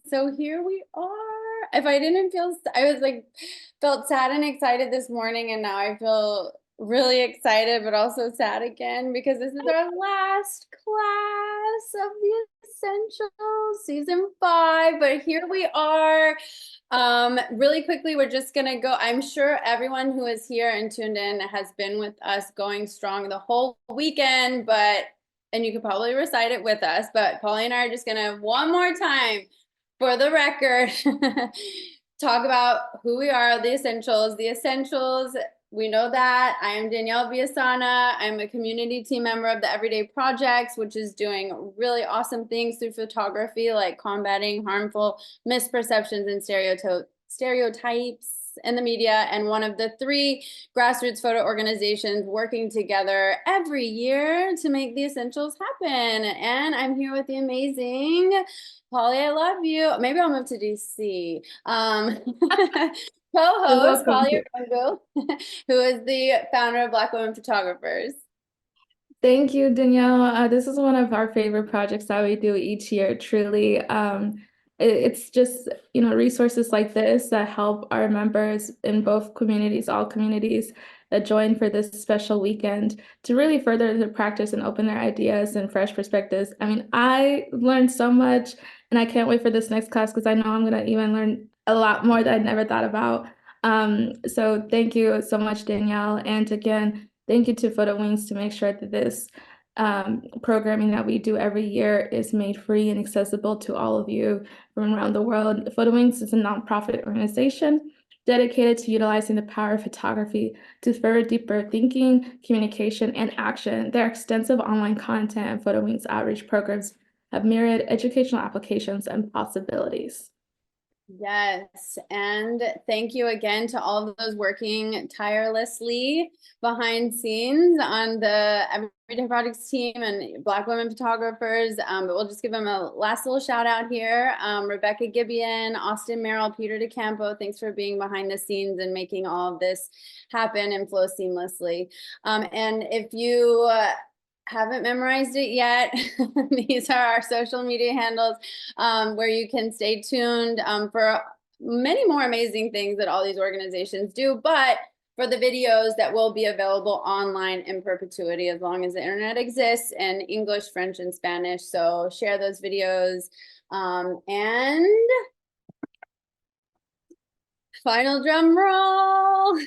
So here we are. If I didn't feel, I was like, felt sad and excited this morning, and now I feel really excited, but also sad again because this is our last class of the Essentials, season 5. But here we are. Really quickly, we're just gonna go. I'm sure everyone who is here and tuned in has been with us going strong the whole weekend, and you could probably recite it with us, but Polly and I are just gonna one more time for the record talk about who we are, the essentials. The essentials, we know that. I am Danielle Biasana. I'm a community team member of the Everyday Projects, which is doing really awesome things through photography, like combating harmful misperceptions and stereotypes in the media, and one of the 3 grassroots photo organizations working together every year to make the essentials happen. And I'm here with the amazing Polly. I love you. Maybe I'll move to DC. You're Co-host welcome. Polly Arungu, who is the founder of Black Women Photographers. Thank you, Danielle. This is one of our favorite projects that we do each year, truly. It's just, resources like this that help our members in both communities, all communities that join for this special weekend to really further their practice and open their ideas and fresh perspectives. I mean, I learned so much and I can't wait for this next class because I know I'm going to even learn a lot more that I never thought about. So thank you so much, Danielle. And again, thank you to Photo Wings to make sure that this programming that we do every year is made free and accessible to all of you from around the world. Photo Wings is a nonprofit organization dedicated to utilizing the power of photography to further deeper thinking, communication, and action. Their extensive online content and Photo Wings outreach programs have myriad educational applications and possibilities. Yes, and thank you again to all of those working tirelessly behind scenes on the Everyday Projects team and Black Women Photographers. But we'll just give them a last little shout out here. Rebecca Gibeon, Austin Merrill, Peter DeCampo, thanks for being behind the scenes and making all of this happen and flow seamlessly. And if you haven't memorized it yet, these are our social media handles where you can stay tuned for many more amazing things that all these organizations do, but for the videos that will be available online in perpetuity as long as the internet exists in English, French, and Spanish. So share those videos. And final drum roll.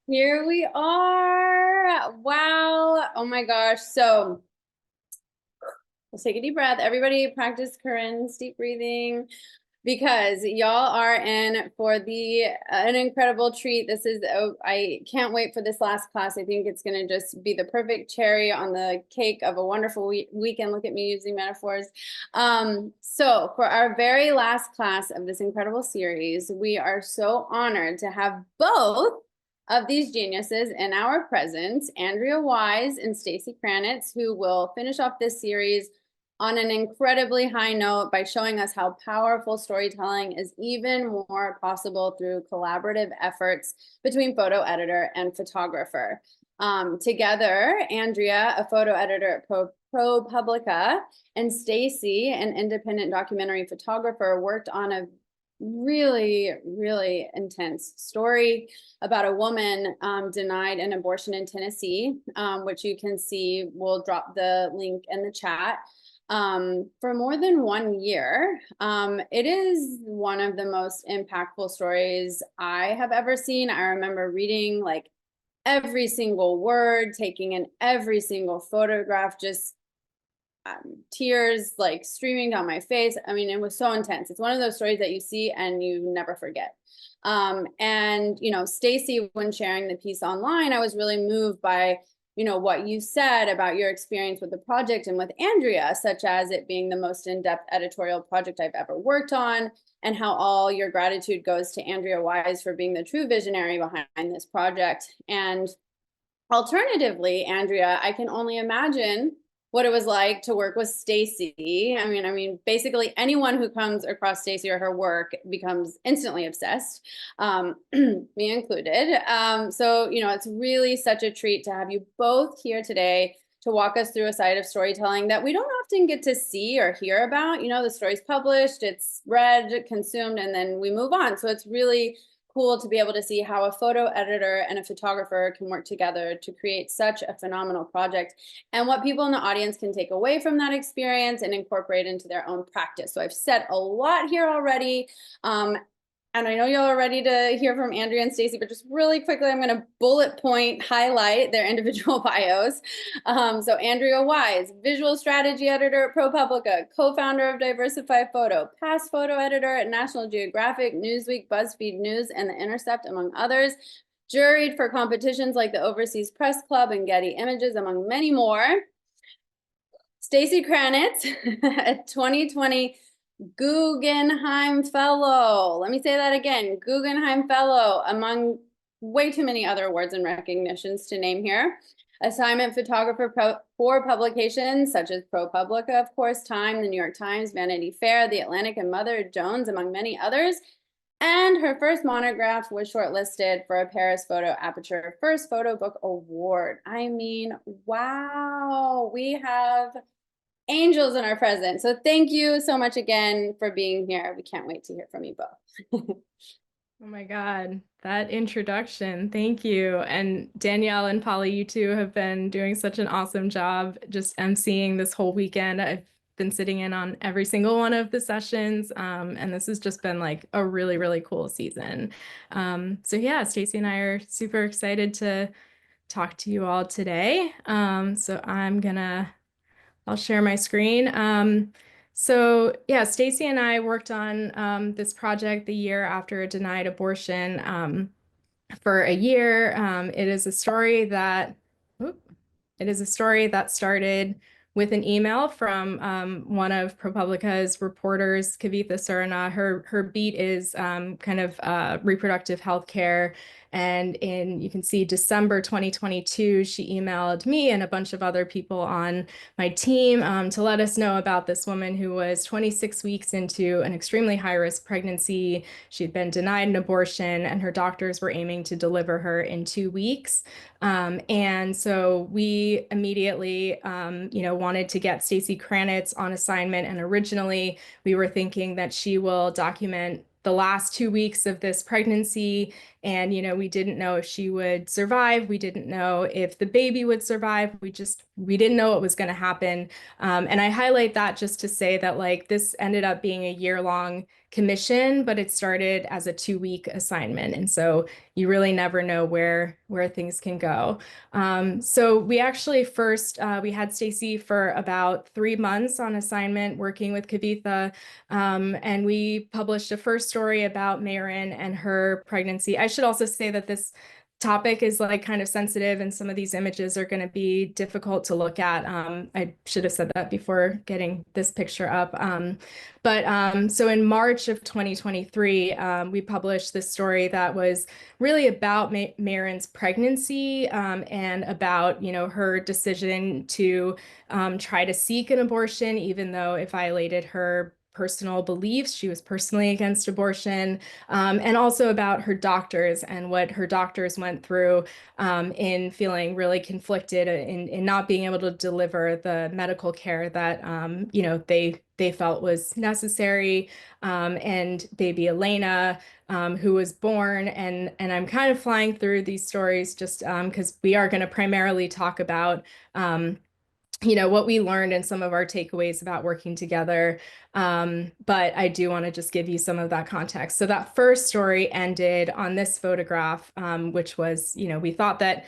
Here we are. Wow. Oh my gosh. So let's take a deep breath. Everybody practice Corinne's deep breathing because y'all are in for an incredible treat. This is, I can't wait for this last class. I think it's going to just be the perfect cherry on the cake of a wonderful weekend. Look at me using metaphors. So for our very last class of this incredible series, we are so honored to have both of these geniuses in our presence, Andrea Wise and Stacy Kranitz, who will finish off this series on an incredibly high note by showing us how powerful storytelling is even more possible through collaborative efforts between photo editor and photographer. Together, Andrea, a photo editor at ProPublica, and Stacy, an independent documentary photographer, worked on a really, really intense story about a woman denied an abortion in Tennessee, which you can see. We'll drop the link in the chat. For more than 1 year. It is one of the most impactful stories I have ever seen. I remember reading like every single word, taking in every single photograph, just tears like streaming down my face. I mean, it was so intense. It's one of those stories that you see and you never forget. And, Stacy, when sharing the piece online, I was really moved by what you said about your experience with the project and with Andrea, such as it being the most in-depth editorial project I've ever worked on, and how all your gratitude goes to Andrea Wise for being the true visionary behind this project. And alternatively, Andrea, I can only imagine what it was like to work with Stacy. I mean, basically anyone who comes across Stacy or her work becomes instantly obsessed, me included. So, it's really such a treat to have you both here today to walk us through a side of storytelling that we don't often get to see or hear about. You know, the story's published, it's read, consumed, and then we move on. So it's really cool to be able to see how a photo editor and a photographer can work together to create such a phenomenal project, and what people in the audience can take away from that experience and incorporate into their own practice. So I've said a lot here already. And I know y'all are ready to hear from Andrea and Stacy, but just really quickly, I'm going to bullet point highlight their individual bios. So Andrea Wise, visual strategy editor at ProPublica, co-founder of Diversify Photo, past photo editor at National Geographic, Newsweek, BuzzFeed News, and The Intercept, among others. Juried for competitions like the Overseas Press Club and Getty Images, among many more. Stacy Kranitz, a 2020 Guggenheim Fellow. Let me say that again, Guggenheim Fellow, among way too many other awards and recognitions to name here. Assignment photographer for publications such as ProPublica, of course, Time, the New York Times, Vanity Fair, The Atlantic, and Mother Jones, among many others. And her first monograph was shortlisted for a Paris Photo Aperture First Photo Book Award. I mean, wow, we have angels in our presence. So thank you so much again for being here. We can't wait to hear from you both. Oh my God, that introduction. Thank you. And Danielle and Polly, you two have been doing such an awesome job just emceeing this whole weekend. I've been sitting in on every single one of the sessions. And this has just been like a really, really cool season. So yeah, Stacy and I are super excited to talk to you all today. So I'll share my screen. So yeah, Stacy and I worked on this project the year after a denied abortion for a year. It is a story that started with an email from one of ProPublica's reporters, Kavitha Surana. Her beat is kind of reproductive health care. And you can see December 2022, she emailed me and a bunch of other people on my team to let us know about this woman who was 26 weeks into an extremely high-risk pregnancy. She'd been denied an abortion, and her doctors were aiming to deliver her in 2 weeks. And so we immediately, wanted to get Stacy Kranitz on assignment. And originally we were thinking that she will document the last 2 weeks of this pregnancy. And, we didn't know if she would survive. We didn't know if the baby would survive. We didn't know what was going to happen. And I highlight that just to say that like this ended up being a year-long commission, but it started as a 2-week assignment. And so you really never know where things can go. So we actually we had Stacy for about 3 months on assignment working with Kavitha, and we published a first story about Marin and her pregnancy. I should also say that this topic is like kind of sensitive, and some of these images are going to be difficult to look at. I should have said that before getting this picture up. So in March of 2023, we published this story that was really about Marin's pregnancy and about, her decision to try to seek an abortion, even though it violated her personal beliefs. She was personally against abortion, and also about her doctors and what her doctors went through in feeling really conflicted in not being able to deliver the medical care that they felt was necessary. And baby Elena, who was born, and I'm kind of flying through these stories just because we are going to primarily talk about what we learned and some of our takeaways about working together. But I do want to just give you some of that context. So that first story ended on this photograph, which was, we thought that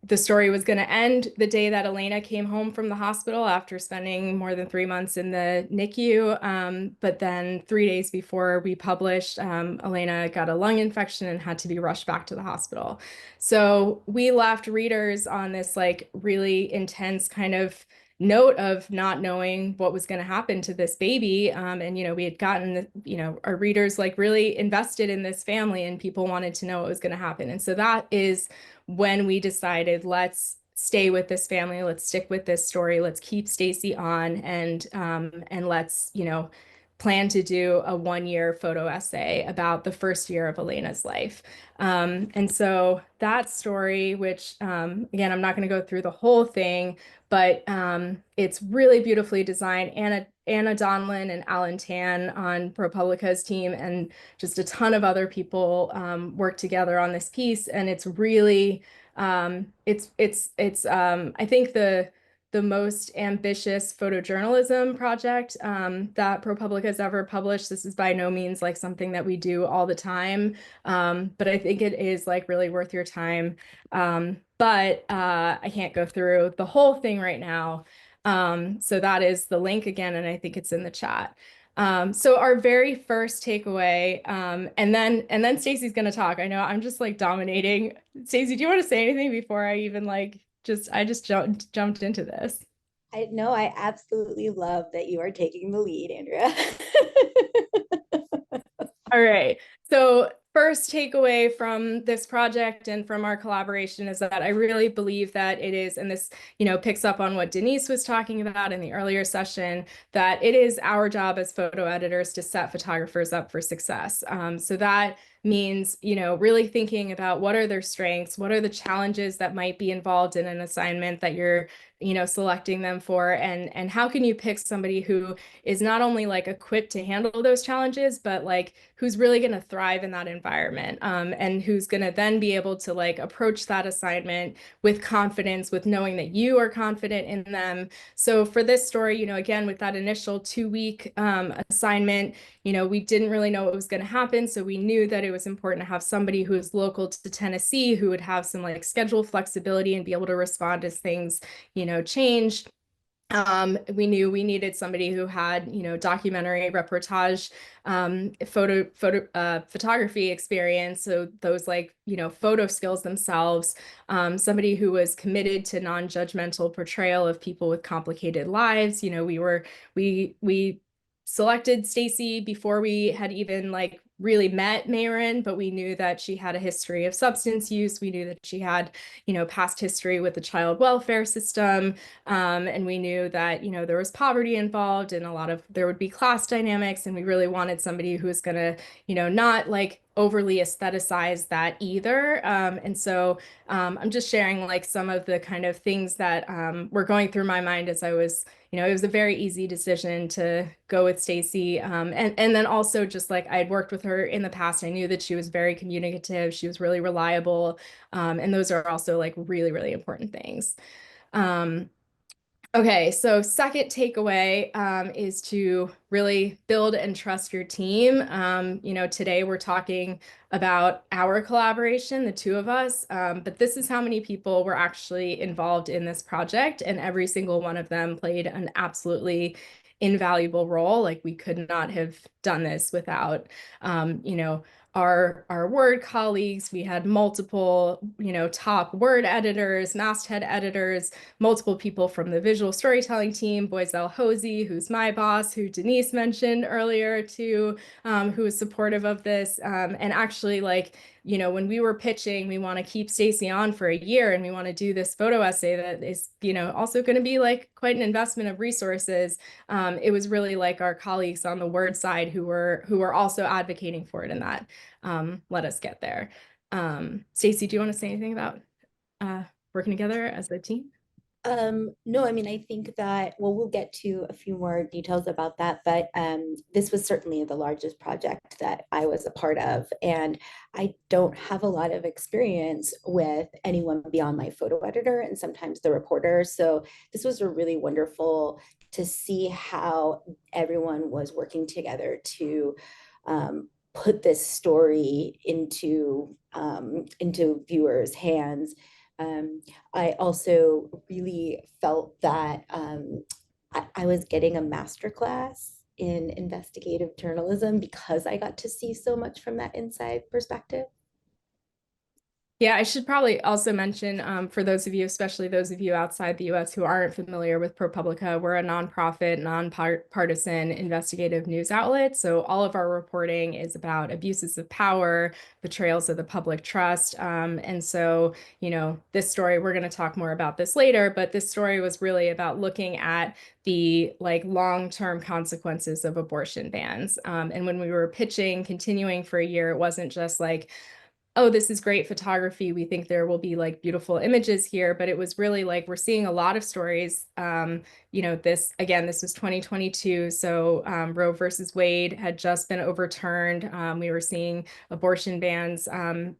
the story was going to end the day that Elena came home from the hospital after spending more than 3 months in the NICU. But then 3 days before we published, Elena got a lung infection and had to be rushed back to the hospital. So we left readers on this like really intense kind of note of not knowing what was going to happen to this baby. And, we had gotten, our readers like really invested in this family, and people wanted to know what was going to happen. And so that is when we decided, let's stay with this family, let's stick with this story, let's keep Stacy on, and let's, plan to do a 1-year photo essay about the first year of Elena's life. And so that story, which again, I'm not going to go through the whole thing, but it's really beautifully designed. Anna Donlin and Alan Tan on ProPublica's team, and just a ton of other people work together on this piece. And it's really, I think the most ambitious photojournalism project that ProPublica has ever published. This is by no means like something that we do all the time, but I think it is like really worth your time. But I can't go through the whole thing right now. So that is the link again, and I think it's in the chat. So our very first takeaway, and then Stacy's gonna talk. I know I'm just like dominating. Stacy, do you want to say anything before I even like I just jumped into this? I know, I absolutely love that you are taking the lead, Andrea. All right. So first takeaway from this project and from our collaboration is that I really believe that it is, and this, picks up on what Denise was talking about in the earlier session, that it is our job as photo editors to set photographers up for success. So that means, really thinking about what are their strengths, what are the challenges that might be involved in an assignment that you're, selecting them for, and how can you pick somebody who is not only like equipped to handle those challenges, but like who's really going to thrive in that environment, and who's going to then be able to like approach that assignment with confidence, with knowing that you are confident in them. So for this story, again, with that initial 2-week assignment, we didn't really know what was going to happen. So we knew that it was important to have somebody who is local to Tennessee, who would have some like schedule flexibility and be able to respond as things, changed. We knew we needed somebody who had, documentary, reportage, photography experience. So those like, photo skills themselves, somebody who was committed to non-judgmental portrayal of people with complicated lives. We selected Stacy before we had even like really met Mayron, but we knew that she had a history of substance use. We knew that she had, past history with the child welfare system. And we knew that, there was poverty involved and there would be class dynamics. And we really wanted somebody who was going to, not like overly aestheticize that either. And so I'm just sharing like some of the kind of things that were going through my mind as I was, it was a very easy decision to go with Stacy. And then also just like I had worked with her in the past, I knew that she was very communicative. She was really reliable. And those are also like really, really important things. Okay, so second takeaway is to really build and trust your team. Today we're talking about our collaboration, the two of us, but this is how many people were actually involved in this project, and every single one of them played an absolutely invaluable role. Like we could not have done this without, our Word colleagues. We had multiple, top Word editors, masthead editors, multiple people from the visual storytelling team, Boiselle Hosey, who's my boss, who Denise mentioned earlier too, who is supportive of this. And actually like, when we were pitching, we want to keep Stacy on for a year and we want to do this photo essay that is, also going to be like quite an investment of resources. It was really like our colleagues on the Word side who were also advocating for it, and that let us get there. Stacy, do you want to say anything about working together as a team? No, I mean, I think that, well, we'll get to a few more details about that, but this was certainly the largest project that I was a part of. And I don't have a lot of experience with anyone beyond my photo editor and sometimes the reporter. So this was a really wonderful to see how everyone was working together to put this story into viewers' hands. I also really felt that I was getting a masterclass in investigative journalism because I got to see so much from that inside perspective. Yeah, I should probably also mention for those of you, especially those of you outside the US who aren't familiar with ProPublica, we're a nonprofit, nonpartisan investigative news outlet. So all of our reporting is about abuses of power, betrayals of the public trust. And so, you know, this story, we're going to talk more about this later, but this story was really about looking at the like long-term consequences of abortion bans. And when we were pitching continuing for a year, it wasn't just like, oh, this is great photography. We think there will be like beautiful images here, but it was really like we're seeing a lot of stories. You know, this again, this was 2022, so Roe versus Wade had just been overturned. We were seeing abortion bans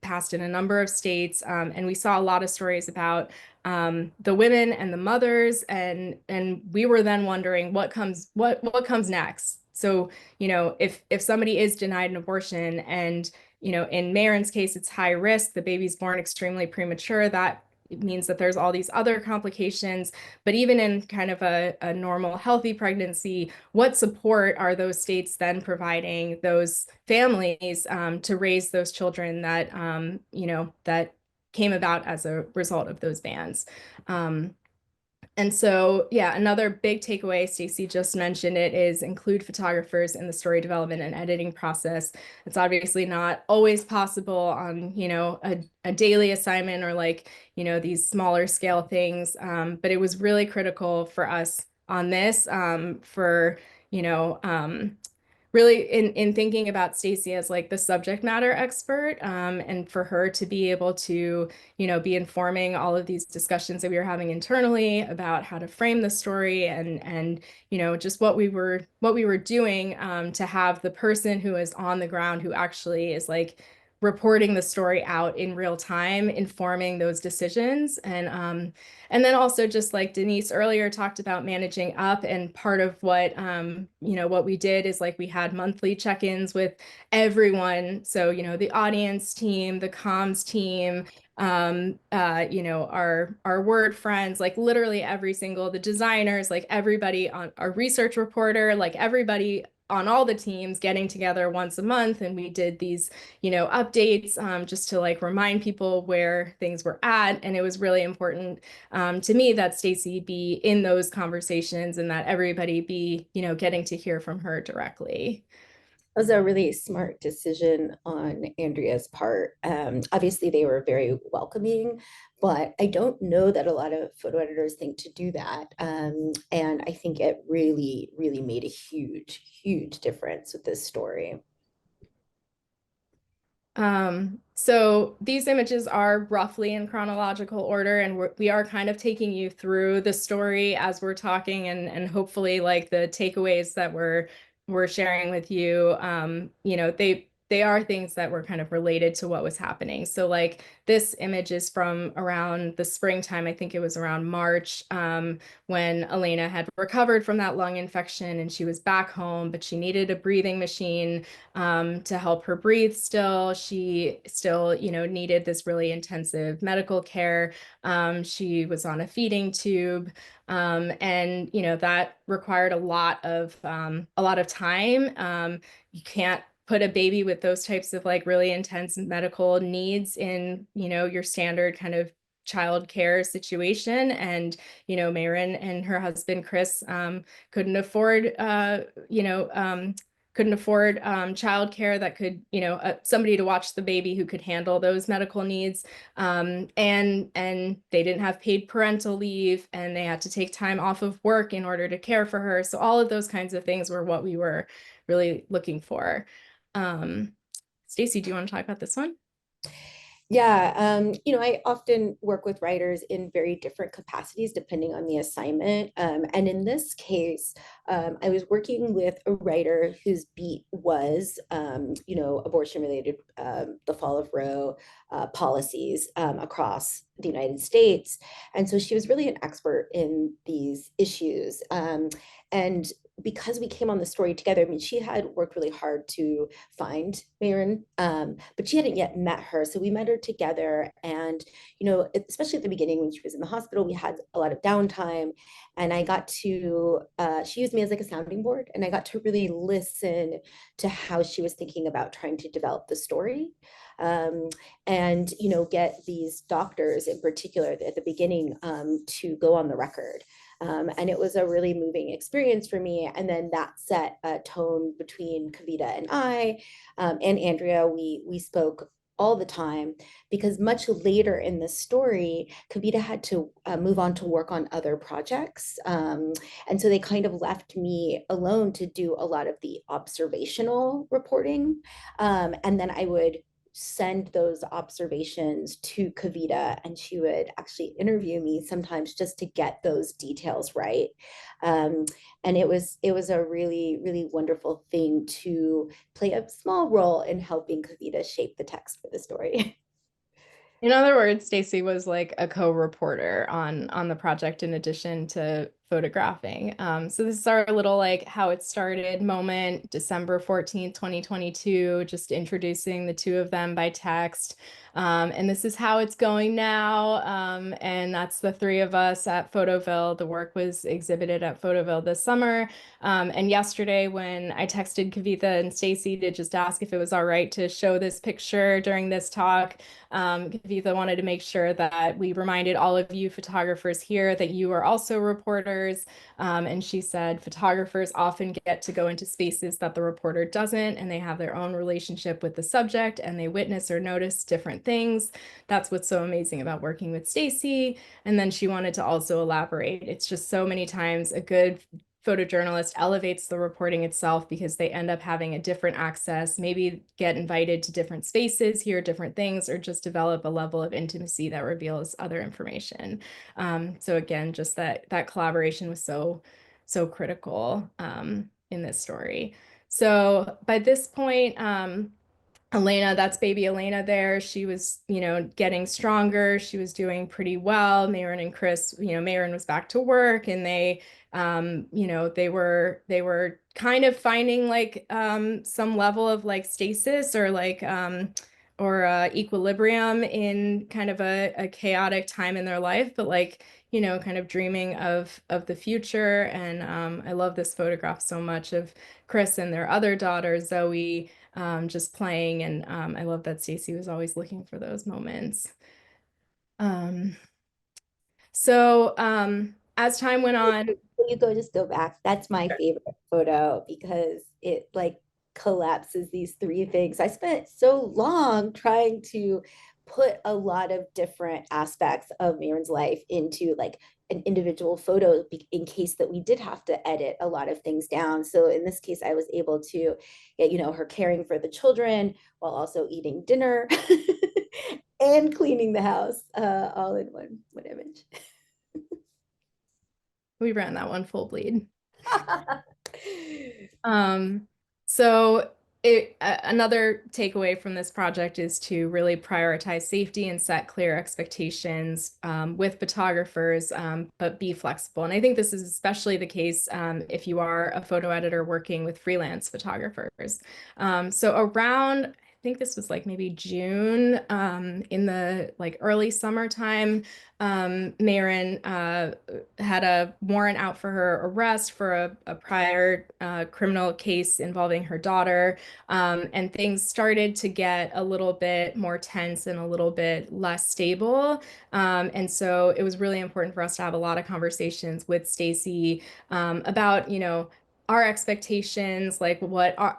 passed in a number of states, and we saw a lot of stories about the women and the mothers, and we were then wondering what comes next. So, you know, if somebody is denied an abortion and you know, in Marin's case, it's high risk. The baby's born extremely premature. That means that there's all these other complications. But even in kind of a normal, healthy pregnancy, what support are those states then providing those families to raise those children that, you know, that came about as a result of those bans? And so, yeah, another big takeaway, Stacy just mentioned it, is include photographers in the story development and editing process. It's obviously not always possible on, you know, a daily assignment or like, you know, these smaller scale things. But it was really critical for us on this for, you know, really in thinking about Stacy as like the subject matter expert, and for her to be able to, you know, be informing all of these discussions that we were having internally about how to frame the story and you know, just what we were doing, to have the person who is on the ground who actually is like reporting the story out in real time, informing those decisions. And then also just like Denise earlier talked about managing up, and part of what, you know, what we did is like we had monthly check-ins with everyone. So, you know, the audience team, the comms team, you know, our word friends, like literally every single, the designers, like everybody on our research reporter, like everybody on all the teams getting together once a month. And we did these, you know, updates, just to like remind people where things were at. And it was really important to me that Stacy be in those conversations and that everybody be, you know, getting to hear from her directly. It was a really smart decision on Andrea's part. Obviously, they were very welcoming, but I don't know that a lot of photo editors think to do that. And I think it really, really made a huge, huge difference with this story. So these images are roughly in chronological order, and we are kind of taking you through the story as we're talking, and hopefully like the takeaways that we're sharing with you, you know, they are things that were kind of related to what was happening. So like this image is from around the springtime. I think it was around March, when Elena had recovered from that lung infection and she was back home, but she needed a breathing machine to help her breathe still. She still, you know, needed this really intensive medical care. She was on a feeding tube. And, you know, that required a lot of time. You can't put a baby with those types of like really intense medical needs in, you know, your standard kind of child care situation. And, you know, Marin and her husband, Chris, couldn't afford, you know, couldn't afford childcare that could, you know, somebody to watch the baby who could handle those medical needs. And they didn't have paid parental leave, and they had to take time off of work in order to care for her. So all of those kinds of things were what we were really looking for. Stacy, do you want to talk about this one? Yeah, you know, I often work with writers in very different capacities depending on the assignment. And in this case, I was working with a writer whose beat was, you know, abortion-related, the fall of Roe policies across the United States. And so she was really an expert in these issues. And because we came on the story together, I mean, she had worked really hard to find Maren, but she hadn't yet met her. So we met her together. And, you know, especially at the beginning when she was in the hospital, we had a lot of downtime. And I got to, she used me as like a sounding board. And I got to really listen to how she was thinking about trying to develop the story. And, you know, get these doctors in particular at the beginning to go on the record. And it was a really moving experience for me. And then that set a tone between Kavita and I, and Andrea. We spoke all the time because much later in the story, Kavita had to move on to work on other projects. And so they kind of left me alone to do a lot of the observational reporting. And then I would send those observations to Kavita, and she would actually interview me sometimes just to get those details right. And it was a really, really wonderful thing to play a small role in helping Kavita shape the text for the story. In other words, Stacy was like a co-reporter on the project in addition to photographing. So this is our little like how it started moment, December 14th, 2022, just introducing the two of them by text. And this is how it's going now. And that's the three of us at Photoville. The work was exhibited at Photoville this summer. And yesterday when I texted Kavita and Stacy to just ask if it was all right to show this picture during this talk, Kavita wanted to make sure that we reminded all of you photographers here that you are also reporters. And she said photographers often get to go into spaces that the reporter doesn't, and they have their own relationship with the subject and they witness or notice different things. That's what's so amazing about working with Stacy. And then she wanted to also elaborate. It's just so many times a good photojournalist elevates the reporting itself because they end up having a different access, maybe get invited to different spaces, hear different things, or just develop a level of intimacy that reveals other information. So again, just that collaboration was so critical in this story. So by this point, Elena, that's baby Elena there. She was, you know, getting stronger. She was doing pretty well. Maren and Chris, you know, Maren was back to work and they, you know, they were kind of finding like some level of like stasis or like equilibrium in kind of a chaotic time in their life, but like, you know, kind of dreaming of the future. And I love this photograph so much of Chris and their other daughter, Zoe, just playing. And I love that Stacy was always looking for those moments. So as time went on, You go, just go back. That's my favorite photo because it like collapses these three things. I spent so long trying to put a lot of different aspects of Maren's life into like an individual photo in case that we did have to edit a lot of things down. So in this case, I was able to get, you know, her caring for the children while also eating dinner and cleaning the house all in one image. we ran that one full bleed. So another takeaway from this project is to really prioritize safety and set clear expectations with photographers, but be flexible. And I think this is especially the case if you are a photo editor working with freelance photographers. So around, I think this was like maybe June, in the like early summertime, Maren had a warrant out for her arrest for a prior criminal case involving her daughter. And things started to get a little bit more tense and a little bit less stable. And so it was really important for us to have a lot of conversations with Stacy about, you know, our expectations, like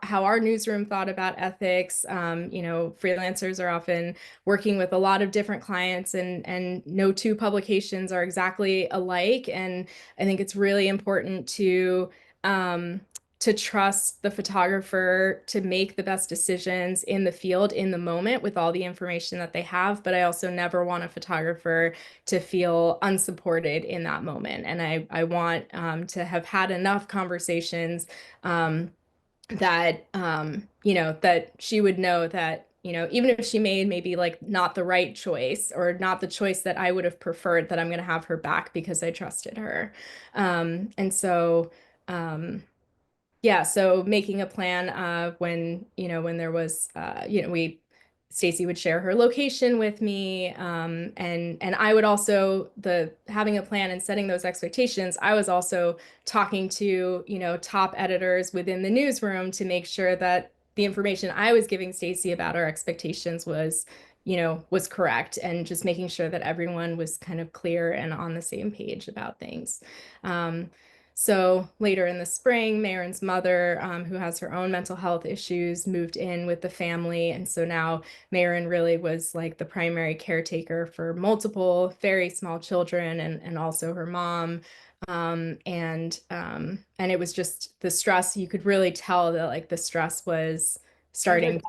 how our newsroom thought about ethics. You know, freelancers are often working with a lot of different clients, and no two publications are exactly alike. And I think it's really important to trust the photographer to make the best decisions in the field in the moment with all the information that they have. But I also never want a photographer to feel unsupported in that moment. And I want to have had enough conversations that you know, that she would know that, you know, even if she made maybe like not the right choice or not the choice that I would have preferred, that I'm going to have her back because I trusted her. And so yeah, so making a plan when, when there was, Stacy would share her location with me, and I would also, having a plan and setting those expectations, I was also talking to, top editors within the newsroom to make sure that the information I was giving Stacy about our expectations was correct, and just making sure that everyone was kind of clear and on the same page about things. So later in the spring, Marin's mother, who has her own mental health issues, moved in with the family. And so now Marin really was like the primary caretaker for multiple very small children, and also her mom. And it was just the stress. You could really tell that like the stress was starting.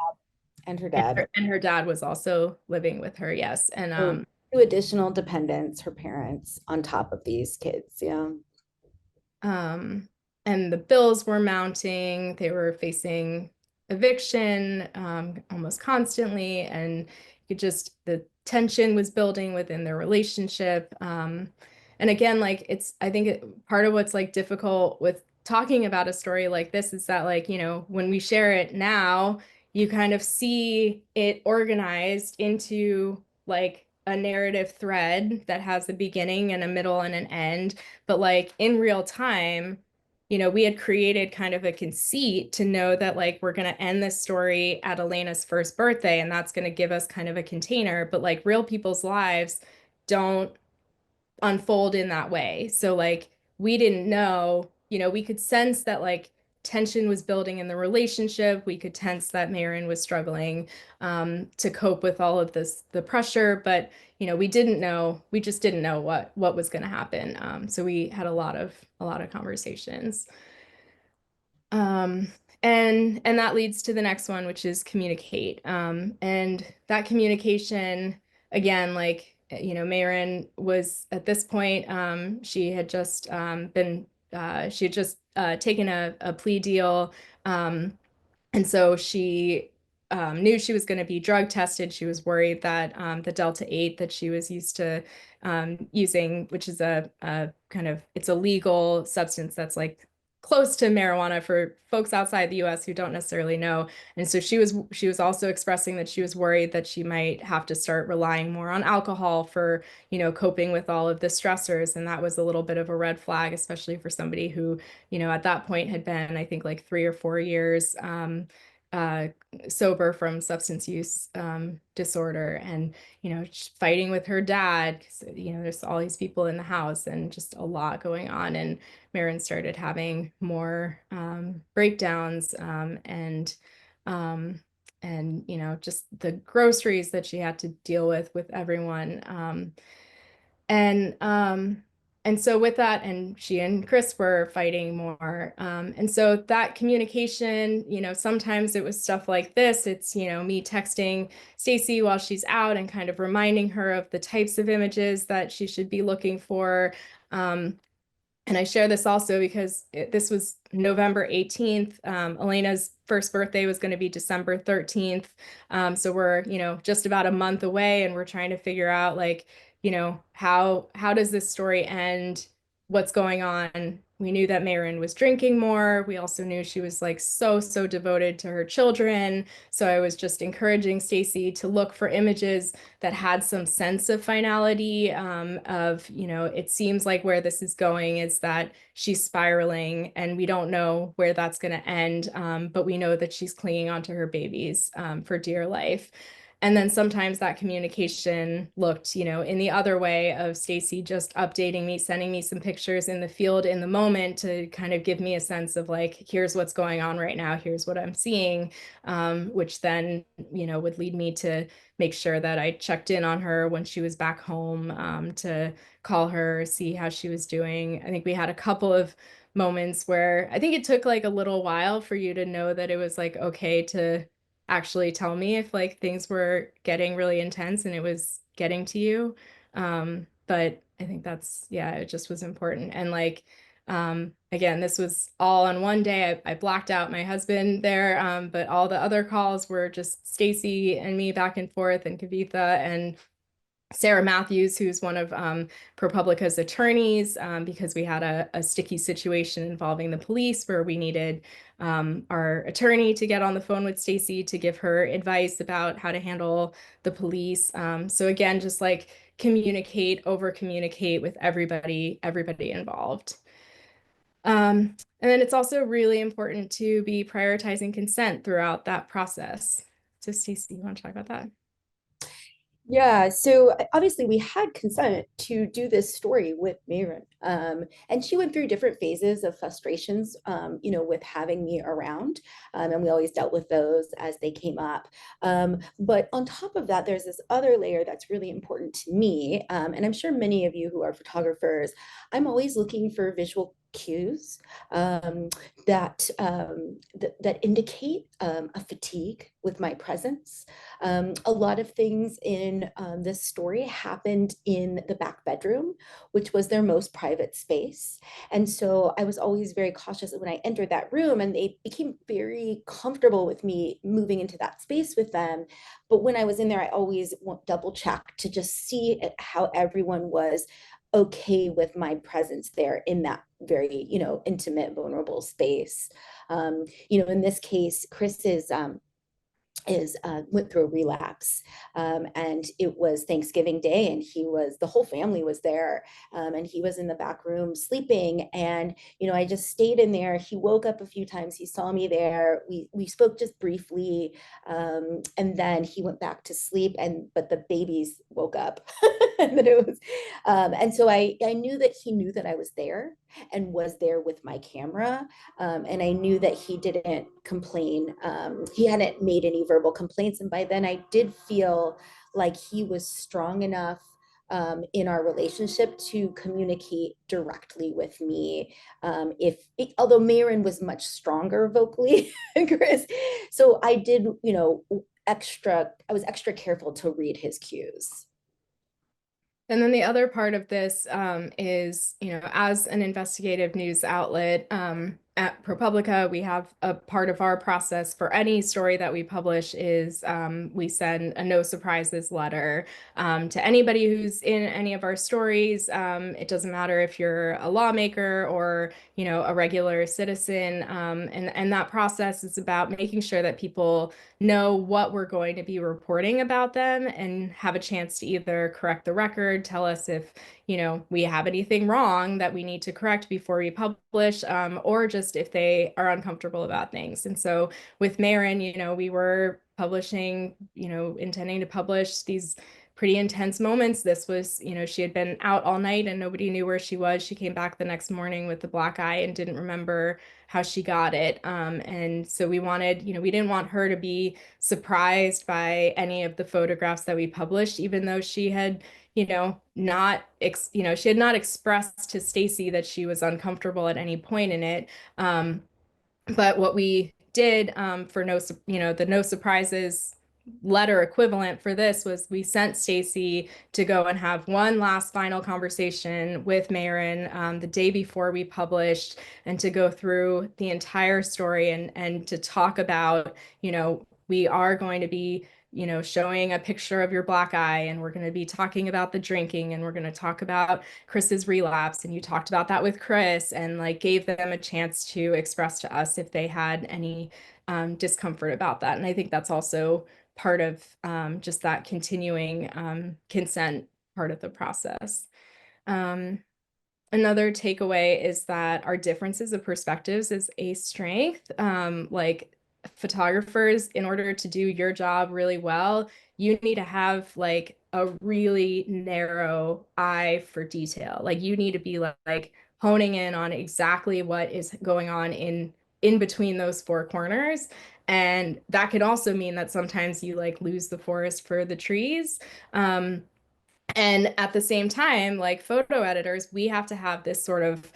And her dad. And her dad was also living with her, yes. And So 2 additional dependents, her parents, on top of these kids. Yeah. Um, and the bills were mounting. They were facing eviction almost constantly, and the tension was building within their relationship. And again, like I think part of what's like difficult with talking about a story like this is that, like, when we share it now, you kind of see it organized into like a narrative thread that has a beginning and a middle and an end. But like in real time, we had created kind of a conceit to know that like we're going to end this story at Elena's first birthday, and that's going to give us kind of a container. But like real people's lives don't unfold in that way. So like we didn't know, we could sense that like tension was building in the relationship. We could sense that Marin was struggling to cope with all of the pressure, but we just didn't know what was going to happen. So we had a lot of conversations. Um, and that leads to the next one, which is communicate. And that communication, again, like, Marin was at this point, she had just taken a plea deal. And so she knew she was going to be drug tested. She was worried that the Delta 8 that she was used to using, which is a kind of, it's a legal substance that's like close to marijuana for folks outside the US who don't necessarily know. And so she was also expressing that she was worried that she might have to start relying more on alcohol for, coping with all of the stressors. And that was a little bit of a red flag, especially for somebody who, at that point had been, I think, like 3 or 4 years uh, sober from substance use disorder, and fighting with her dad because there's all these people in the house and just a lot going on. And Marin started having more breakdowns, and just the groceries that she had to deal with everyone. And and so with that, and she and Chris were fighting more. And so that communication, sometimes it was stuff like this. It's, me texting Stacy while she's out and kind of reminding her of the types of images that she should be looking for. And I share this also because this was November 18th. Elena's first birthday was going to be December 13th. So we're, just about a month away, and we're trying to figure out like, how does this story end? What's going on? We knew that Marin was drinking more. We also knew she was like so devoted to her children. So I was just encouraging Stacy to look for images that had some sense of finality, of, it seems like where this is going is that she's spiraling, and we don't know where that's going to end, but we know that she's clinging onto her babies for dear life. And then sometimes that communication looked, in the other way of Stacy just updating me, sending me some pictures in the field in the moment to kind of give me a sense of like, here's what's going on right now, here's what I'm seeing, which then, would lead me to make sure that I checked in on her when she was back home, to call her, see how she was doing. I think we had a couple of moments where I think it took like a little while for you to know that it was like okay to actually tell me if like things were getting really intense and it was getting to you. But I think it just was important. And like, again, this was all on one day. I blacked out my husband there, but all the other calls were just Stacy and me back and forth, and Kavitha. And Sarah Matthews, who's one of ProPublica's attorneys, because we had a sticky situation involving the police where we needed our attorney to get on the phone with Stacy to give her advice about how to handle the police. So again, just like communicate, over communicate with everybody involved. And then it's also really important to be prioritizing consent throughout that process. So Stacy, you want to talk about that? Yeah, so obviously we had consent to do this story with Mayron. And she went through different phases of frustrations, with having me around. And we always dealt with those as they came up. But on top of that, there's this other layer that's really important to me. And I'm sure many of you who are photographers, I'm always looking for visual cues that indicate a fatigue with my presence. A lot of things in this story happened in the back bedroom, which was their most private space. And so I was always very cautious when I entered that room, and they became very comfortable with me moving into that space with them. But when I was in there, I always double check to just see how everyone was okay with my presence there in that very, intimate, vulnerable space. In this case, Chris went through a relapse, and it was Thanksgiving Day, and the whole family was there, and he was in the back room sleeping, and I just stayed in there. He woke up a few times. He saw me there. We spoke just briefly, and then he went back to sleep. But the babies woke up, and then and so I knew that he knew that I was there and was there with my camera. And I knew that he didn't complain. He hadn't made any verbal complaints. And by then I did feel like he was strong enough in our relationship to communicate directly with me. Although Mayron was much stronger vocally than Chris. So I did, I was extra careful to read his cues. And then the other part of this is, as an investigative news outlet at ProPublica, we have a part of our process for any story that we publish is we send a no surprises letter to anybody who's in any of our stories. It doesn't matter if you're a lawmaker or, a regular citizen. And that process is about making sure that people know what we're going to be reporting about them and have a chance to either correct the record, tell us if, we have anything wrong that we need to correct before we publish, or just if they are uncomfortable about things. And so with Mayron, we were publishing, intending to publish these pretty intense moments. This was, she had been out all night and nobody knew where she was. She came back the next morning with the black eye and didn't remember how she got it. And so we wanted, we didn't want her to be surprised by any of the photographs that we published, even though she had, she had not expressed to Stacy that she was uncomfortable at any point in it. But what we did for the no surprises letter equivalent for this was we sent Stacy to go and have one last final conversation with Mayron the day before we published, and to go through the entire story and to talk about, we are going to be showing a picture of your black eye, and we're going to be talking about the drinking, and we're going to talk about Chris's relapse. And you talked about that with Chris, and like gave them a chance to express to us if they had any discomfort about that. And I think that's also part of just that continuing consent part of the process. Another takeaway is that our differences of perspectives is a strength. Like photographers, in order to do your job really well, you need to have like a really narrow eye for detail. Like you need to be like honing in on exactly what is going on in between those four corners. And that can also mean that sometimes you like lose the forest for the trees. And at the same time, like photo editors, we have to have this sort of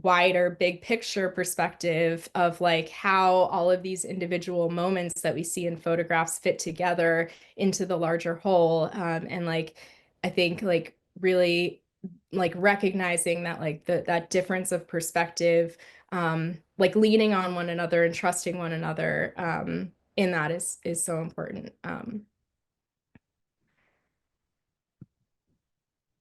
wider, big picture perspective of like how all of these individual moments that we see in photographs fit together into the larger whole. And like, I think like really like recognizing that like that difference of perspective, like leaning on one another and trusting one another in that is so important.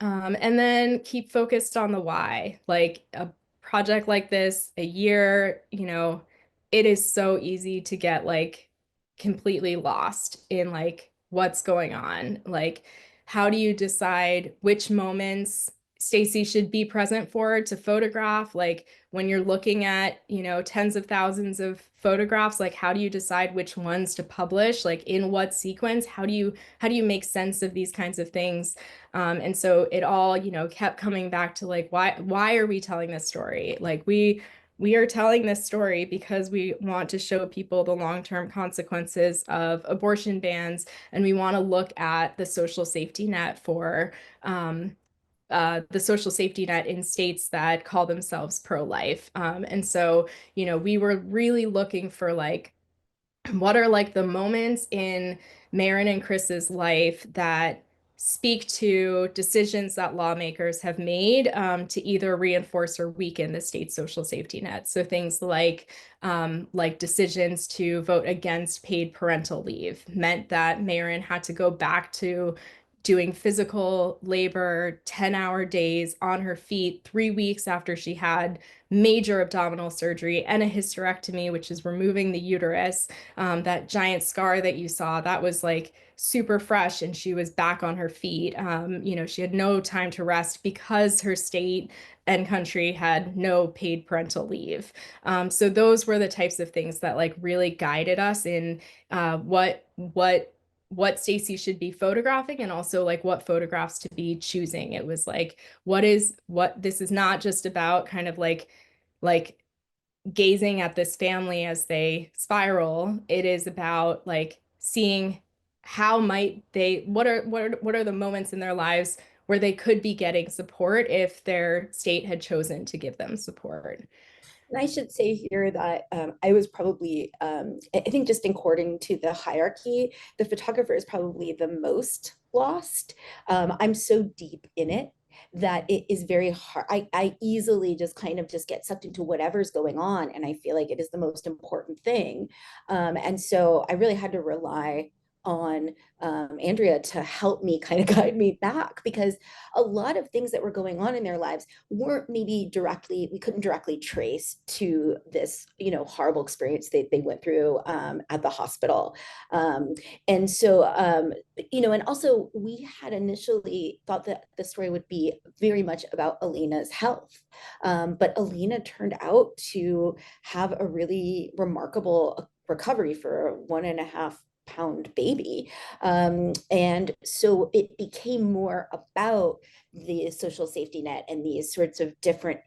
And then keep focused on the why. Like a project like this, a year, it is so easy to get like completely lost in like what's going on. Like, how do you decide which moments Stacy should be present for to photograph? Like when you're looking at, tens of thousands of photographs, like how do you decide which ones to publish? Like in what sequence? How do you make sense of these kinds of things? And so it all, kept coming back to like, why are we telling this story? Like we are telling this story because we want to show people the long-term consequences of abortion bans, and we want to look at the social safety net for the social safety net in states that call themselves pro-life. And so, we were really looking for like, what are like the moments in Marin and Chris's life that speak to decisions that lawmakers have made to either reinforce or weaken the state's social safety net. So things like decisions to vote against paid parental leave meant that Marin had to go back to doing physical labor, 10-hour days on her feet 3 weeks after she had major abdominal surgery and a hysterectomy, which is removing the uterus. That giant scar that you saw, that was like super fresh, and she was back on her feet. She had no time to rest because her state and country had no paid parental leave. So those were the types of things that like really guided us in what Stacy should be photographing, and also like what photographs to be choosing. It was like, what this is not just about kind of like gazing at this family as they spiral. It is about like seeing how might they, what are the moments in their lives where they could be getting support if their state had chosen to give them support. And I should say here that I was probably, I think just according to the hierarchy, the photographer is probably the most lost. I'm so deep in it that it is very hard. I easily just kind of just get sucked into whatever's going on. And I feel like it is the most important thing. And so I really had to rely on Andrea to help me kind of guide me back, because a lot of things that were going on in their lives weren't maybe directly, we couldn't directly trace to this, horrible experience they went through at the hospital. And so, and also we had initially thought that the story would be very much about Alina's health. But Alina turned out to have a really remarkable recovery for a 1.5-pound baby. And so it became more about the social safety net and these sorts of different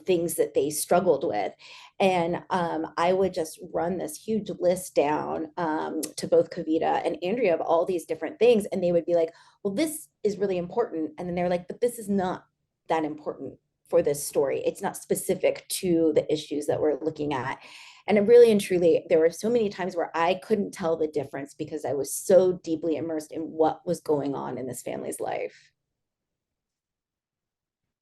things that they struggled with. And I would just run this huge list down to both Kavita and Andrea of all these different things. And they would be like, well, this is really important. And then they're like, but this is not that important for this story. It's not specific to the issues that we're looking at. And really and truly, there were so many times where I couldn't tell the difference because I was so deeply immersed in what was going on in this family's life.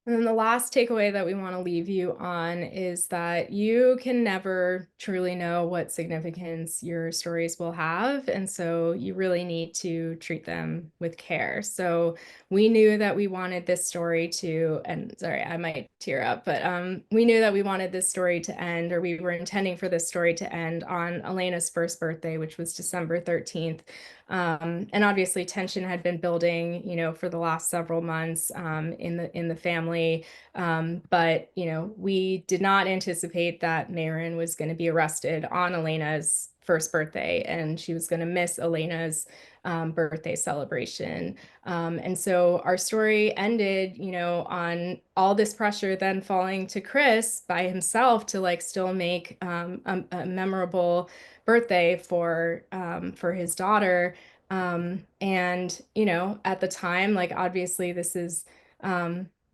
And then the last takeaway that we want to leave you on is that you can never truly know what significance your stories will have. And so you really need to treat them with care. So we knew that we wanted this story to, and sorry, I might tear up, but we knew that we wanted this story to end, or we were intending for this story to end on Elena's first birthday, which was December 13th. And obviously tension had been building, for the last several months in the family. But, we did not anticipate that Marin was going to be arrested on Elena's first birthday, and she was going to miss Elena's birthday celebration. And so our story ended, on all this pressure then falling to Chris by himself to like still make a memorable birthday for his daughter. And at the time, like obviously this is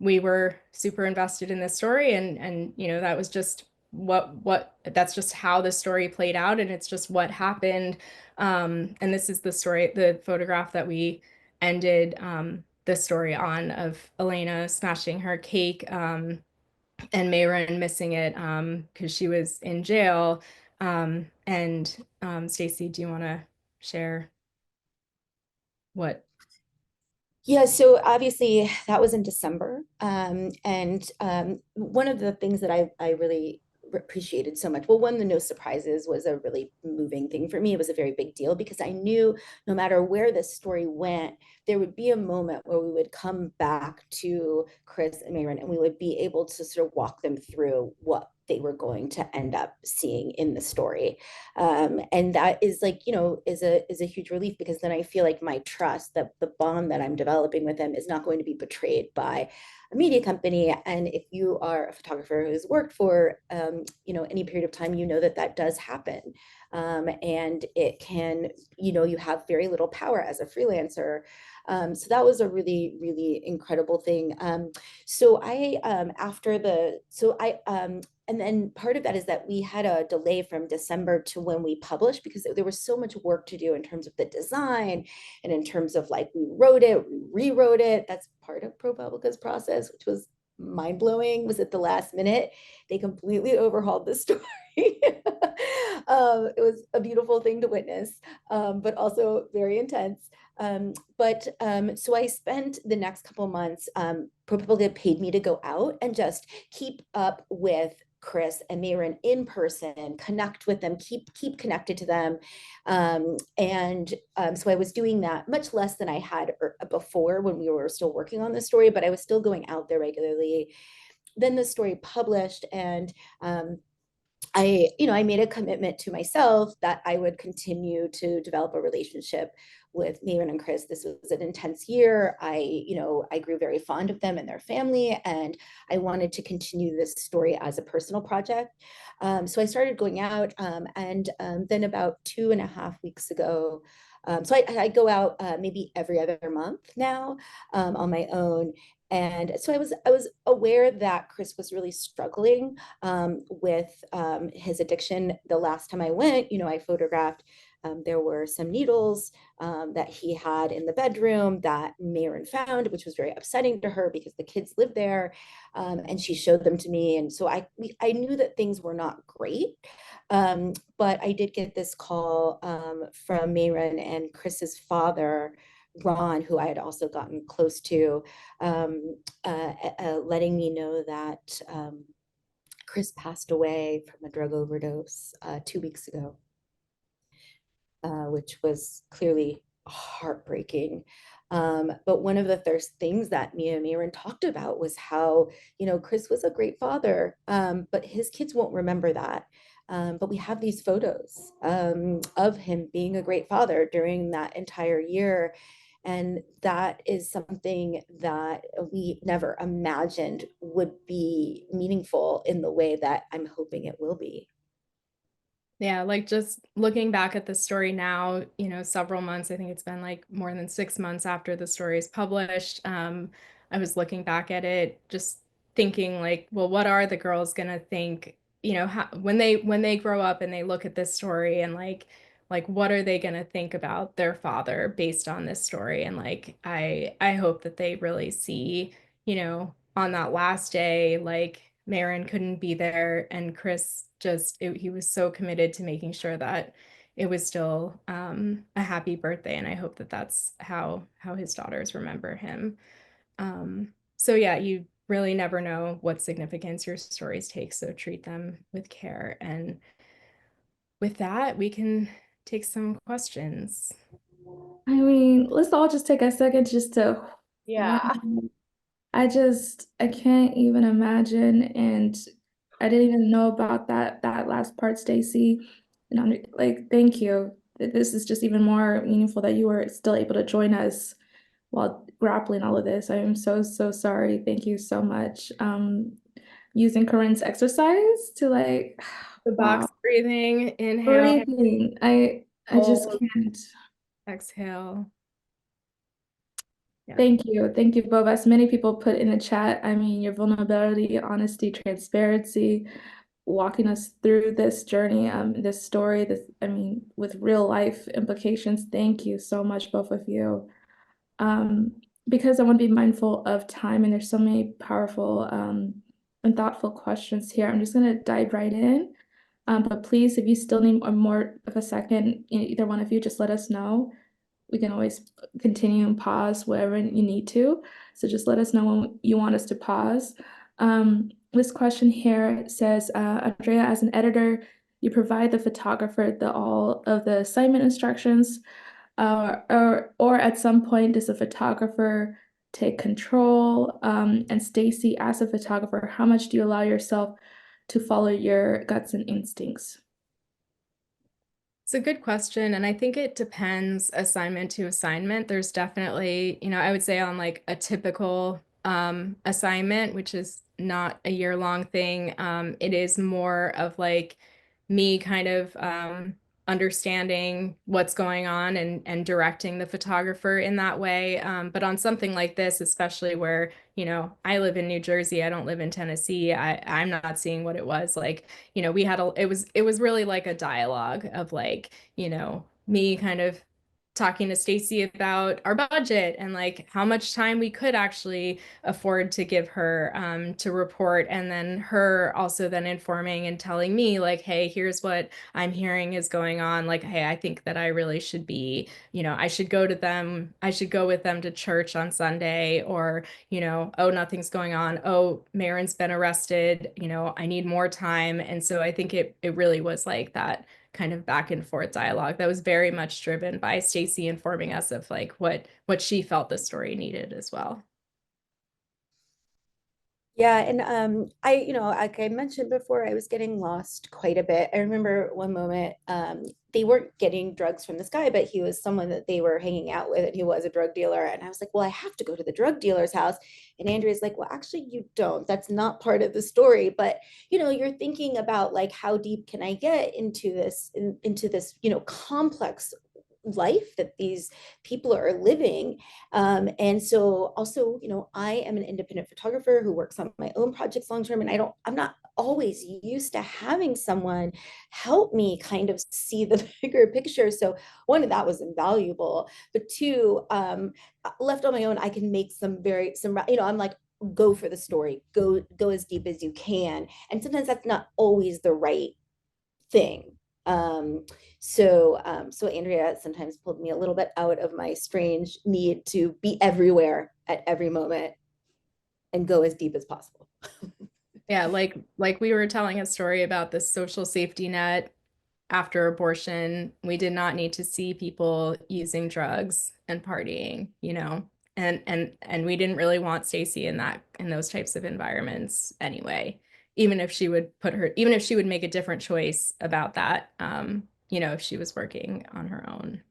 we were super invested in this story, and that was just what that's just how the story played out, and it's just what happened. And this is the story, the photograph that we ended the story on, of Elena smashing her cake, and Mayron missing it because she was in jail. And Stacy, do you want to share what? Yeah, so obviously that was in December. And one of the things that I really appreciated so much, well, one, the no surprises was a really moving thing for me. It was a very big deal because I knew no matter where this story went, there would be a moment where we would come back to Chris and Mayron and we would be able to sort of walk them through what they were going to end up seeing in the story. And that is like, you know, is a huge relief because then I feel like my trust, that the bond that I'm developing with them is not going to be betrayed by a media company. And if you are a photographer who's worked for, you know, any period of time, you know that that does happen. And it can, you know, you have very little power as a freelancer. So that was a really, really incredible thing. So I, after the, so I, and then part of that is that we had a delay from December to when we published because there was so much work to do in terms of the design and in terms of like we wrote it, we rewrote it. That's part of ProPublica's process, which was mind blowing. Was at the last minute they completely overhauled the story. It was a beautiful thing to witness, but also very intense. So I spent the next couple months. ProPublica paid me to go out and just keep up with Chris and Mayron in person, connect with them, keep connected to them. So I was doing that much less than I had before when we were still working on the story, but I was still going out there regularly. Then the story published, and I made a commitment to myself that I would continue to develop a relationship with Mayron and Chris. This was an intense year. I grew very fond of them and their family, and I wanted to continue this story as a personal project. So I started going out, and then about 2.5 weeks ago, so I go out maybe every other month now on my own. And so I was aware that Chris was really struggling with his addiction. The last time I went, you know, I photographed, there were some needles that he had in the bedroom that Mayron found, which was very upsetting to her because the kids lived there, and she showed them to me. And so I knew that things were not great. But I did get this call from Mayron and Chris's father, Ron, who I had also gotten close to, letting me know that Chris passed away from a drug overdose 2 weeks ago, which was clearly heartbreaking. But one of the first things that me and Mayron talked about was how, you know, Chris was a great father, but his kids won't remember that. But we have these photos of him being a great father during that entire year. And that is something that we never imagined would be meaningful in the way that I'm hoping it will be. Yeah, like just looking back at the story now, you know, several months, I think it's been like more than 6 months after the story is published. I was looking back at it, just thinking like, well, what are the girls gonna think, you know, how, when they grow up and they look at this story and like what are they gonna think about their father based on this story? And like I hope that they really see, you know, on that last day, like Marin couldn't be there, and Chris just he was so committed to making sure that it was still a happy birthday, and I hope that that's how his daughters remember him. So yeah, you really never know what significance your stories take, so treat them with care. And with that, we can take some questions. I mean, let's all just take a second just to, wow. Yeah. I can't even imagine. And I didn't even know about that last part, Stacy. And like, thank you. This is just even more meaningful that you were still able to join us while grappling all of this. I am so, so sorry. Thank you so much. Using Corinne's exercise to like, The box wow, breathing, inhale, breathing. I just hold, can't. exhale. Yeah. Thank you. Thank you, both. As many people put in the chat, I mean, your vulnerability, honesty, transparency, walking us through this journey, this story, I mean, with real life implications. Thank you so much, both of you. Um, because I want to be mindful of time and there's so many powerful and thoughtful questions here. I'm just gonna dive right in. But please, if you still need more of a second, either one of you, just let us know. we can always continue and pause wherever you need to. So just let us know when you want us to pause. This question here says, Andrea, as an editor, you provide the photographer all of the assignment instructions, or at some point, does the photographer take control? And Stacy, as a photographer, how much do you allow yourself to follow your guts and instincts? It's a good question. And I think it depends assignment to assignment. There's definitely, I would say on like a typical assignment, which is not a year-long thing, it is more of like me kind of understanding what's going on and directing the photographer in that way. But on something like this, especially where, I live in New Jersey, I don't live in Tennessee, I'm not seeing what it was like. We had it was really like a dialogue of like, me kind of talking to Stacy about our budget and like how much time we could actually afford to give her to report, and then her also then informing and telling me like, hey, here's what I'm hearing is going on. Like, hey, I think that I really should be, I should go with them to church on Sunday, or, oh, nothing's going on. Oh, Marin's been arrested. I need more time. And so I think it really was like that kind of back and forth dialogue that was very much driven by Stacy informing us of like what she felt the story needed as well. Yeah, and like I mentioned before, I was getting lost quite a bit. I remember one moment, they weren't getting drugs from this guy, but he was someone that they were hanging out with, and he was a drug dealer. And I was like, well, I have to go to the drug dealer's house. And Andrea's like, well, actually, you don't. That's not part of the story. But you're thinking about like, how deep can I get into this, complex life that these people are living. And so also, I am an independent photographer who works on my own projects long term, and I'm not always used to having someone help me kind of see the bigger picture. So one, that was invaluable, but two, left on my own, I can make I'm like, go for the story, go as deep as you can. And sometimes that's not always the right thing. So Andrea sometimes pulled me a little bit out of my strange need to be everywhere at every moment and go as deep as possible. Yeah, like we were telling a story about the social safety net after abortion. We did not need to see people using drugs and partying, and we didn't really want Stacy in those types of environments anyway. Even if she would make a different choice about that, if she was working on her own.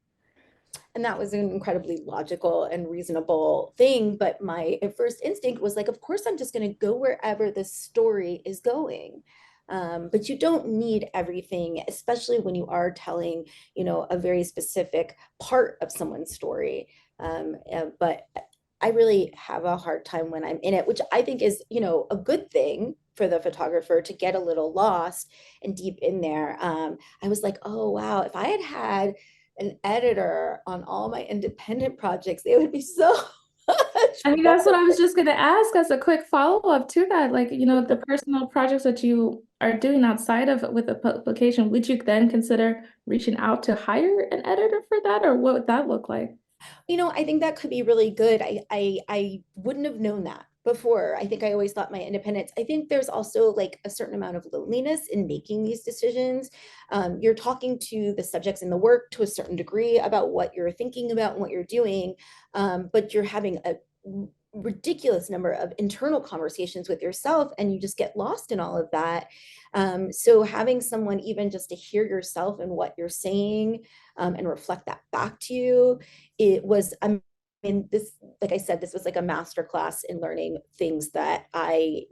And that was an incredibly logical and reasonable thing. But my first instinct was like, of course, I'm just going to go wherever the story is going. But you don't need everything, especially when you are telling, a very specific part of someone's story. But I really have a hard time when I'm in it, which I think is, a good thing for the photographer to get a little lost and deep in there. I was like, oh, wow, if I had an editor on all my independent projects, it would be so much I think that's what I was just going to ask as a quick follow-up to that. Like, the personal projects that you are doing outside of with the publication, would you then consider reaching out to hire an editor for that, or what would that look like? I think that could be really good. I wouldn't have known that before. I think I always thought my independence. I think there's also like a certain amount of loneliness in making these decisions. You're talking to the subjects in the work to a certain degree about what you're thinking about and what you're doing, but you're having a ridiculous number of internal conversations with yourself, and you just get lost in all of that. So having someone even just to hear yourself and what you're saying, and reflect that back to you, it was, I mean, this, like I said, this was like a masterclass in learning things that I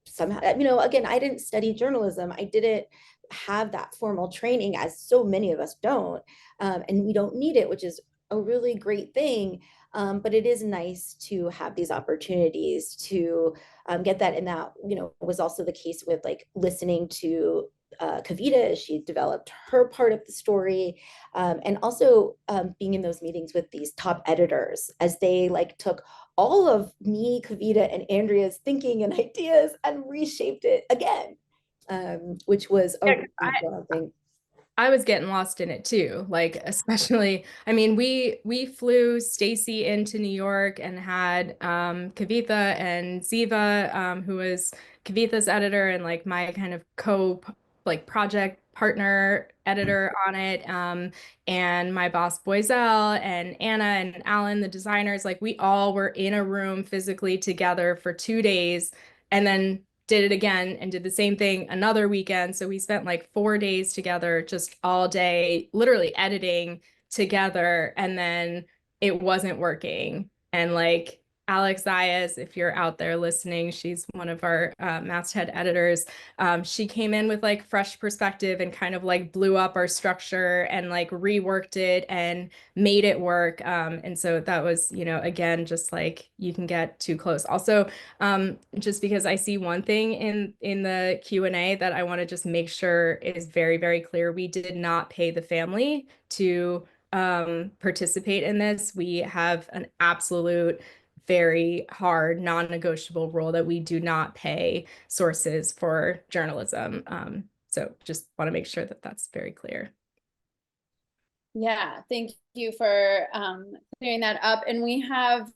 somehow, again, I didn't study journalism. I didn't have that formal training, as so many of us don't. And we don't need it, which is a really great thing. But it is nice to have these opportunities to get that. And that, was also the case with like listening to Kavita as she developed her part of the story, and also being in those meetings with these top editors as they like took all of me, Kavita, and Andrea's thinking and ideas and reshaped it again, which was a really thing. I was getting lost in it too. Like, especially, I mean, we flew Stacy into New York and had Kavitha and Ziva, who was Kavitha's editor and like my kind of like project partner editor on it. And my boss Boiselle and Anna and Alan, the designers, like we all were in a room physically together for 2 days. And then did it again and did the same thing another weekend. So we spent like 4 days together, just all day, literally editing together. And then it wasn't working. And like Alex Zayas, if you're out there listening, she's one of our masthead editors. She came in with like fresh perspective and kind of like blew up our structure and like reworked it and made it work. And so that was, again, just like you can get too close. Also, just because I see one thing in the Q&A that I want to just make sure is very, very clear. We did not pay the family to participate in this. We have an absolute very hard non-negotiable rule that we do not pay sources for journalism. So just want to make sure that that's very clear. Yeah, thank you for clearing that up. And we have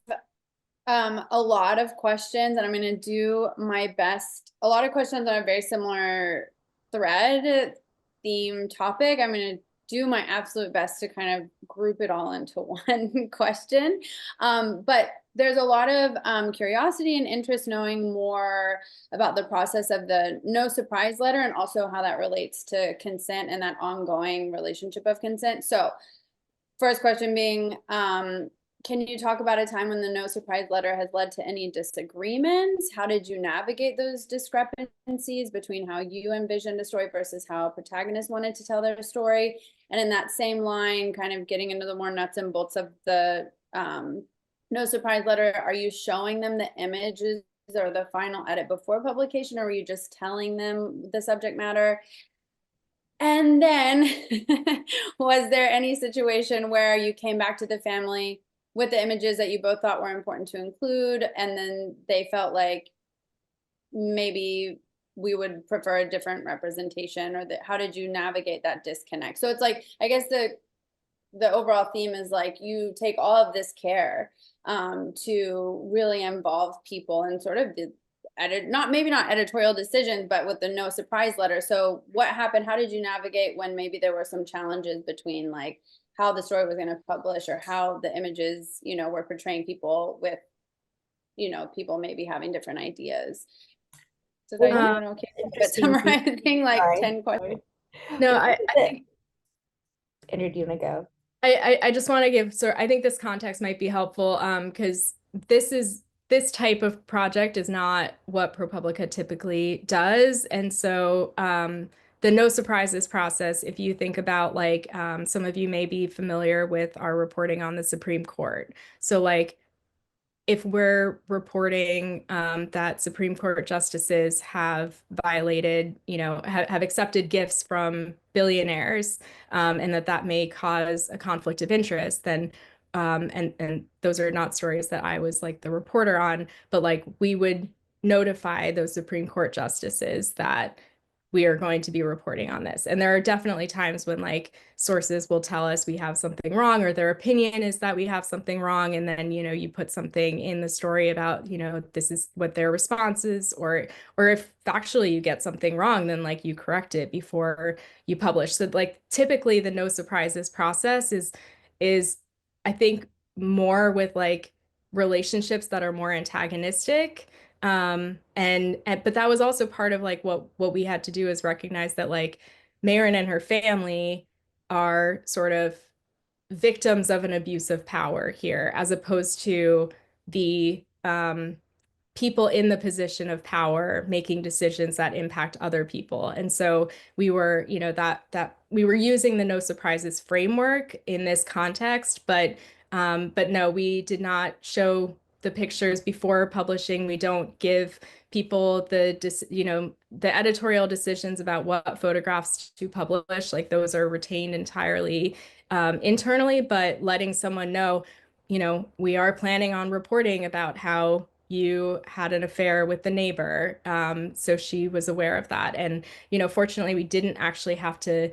a lot of questions, and I'm going to do my best. A lot of questions on a very similar thread, theme, topic. I'm going to do my absolute best to kind of group it all into one question. But there's a lot of curiosity and interest knowing more about the process of the no surprise letter and also how that relates to consent and that ongoing relationship of consent. So first question being, can you talk about a time when the no surprise letter has led to any disagreements? How did you navigate those discrepancies between how you envisioned a story versus how protagonists wanted to tell their story? And in that same line, kind of getting into the more nuts and bolts of the no surprise letter, are you showing them the images or the final edit before publication, or were you just telling them the subject matter? And then was there any situation where you came back to the family with the images that you both thought were important to include, and then they felt like maybe we would prefer a different representation, or how did you navigate that disconnect? So it's like, I guess the overall theme is like you take all of this care to really involve people in sort of the maybe not editorial decisions, but with the no surprise letter. So what happened? How did you navigate when maybe there were some challenges between like how the story was going to publish or how the images, were portraying people with, people maybe having different ideas? So is that okay? But summarizing like 10 questions. No, I think. Andrea, do you want to go? I just want to give, so I think this context might be helpful because this type of project is not what ProPublica typically does. And so the no surprises process, if you think about like some of you may be familiar with our reporting on the Supreme Court. So like if we're reporting that Supreme Court justices have violated, have accepted gifts from billionaires, and that may cause a conflict of interest, then and those are not stories that I was like the reporter on, but like we would notify those Supreme Court justices that we are going to be reporting on this. And there are definitely times when like sources will tell us we have something wrong, or their opinion is that we have something wrong. And then, you put something in the story about, this is what their response is, or if factually you get something wrong, then like you correct it before you publish. So like typically the no surprises process is I think more with like relationships that are more antagonistic. But that was also part of like what we had to do is recognize that like Marin and her family are sort of victims of an abuse of power here, as opposed to the people in the position of power making decisions that impact other people. And so we were, that we were using the no surprises framework in this context, but no, we did not show the pictures before publishing. We don't give people the editorial decisions about what photographs to publish. Like those are retained entirely internally, but letting someone know, we are planning on reporting about how you had an affair with the neighbor. So she was aware of that. And, fortunately, we didn't actually have to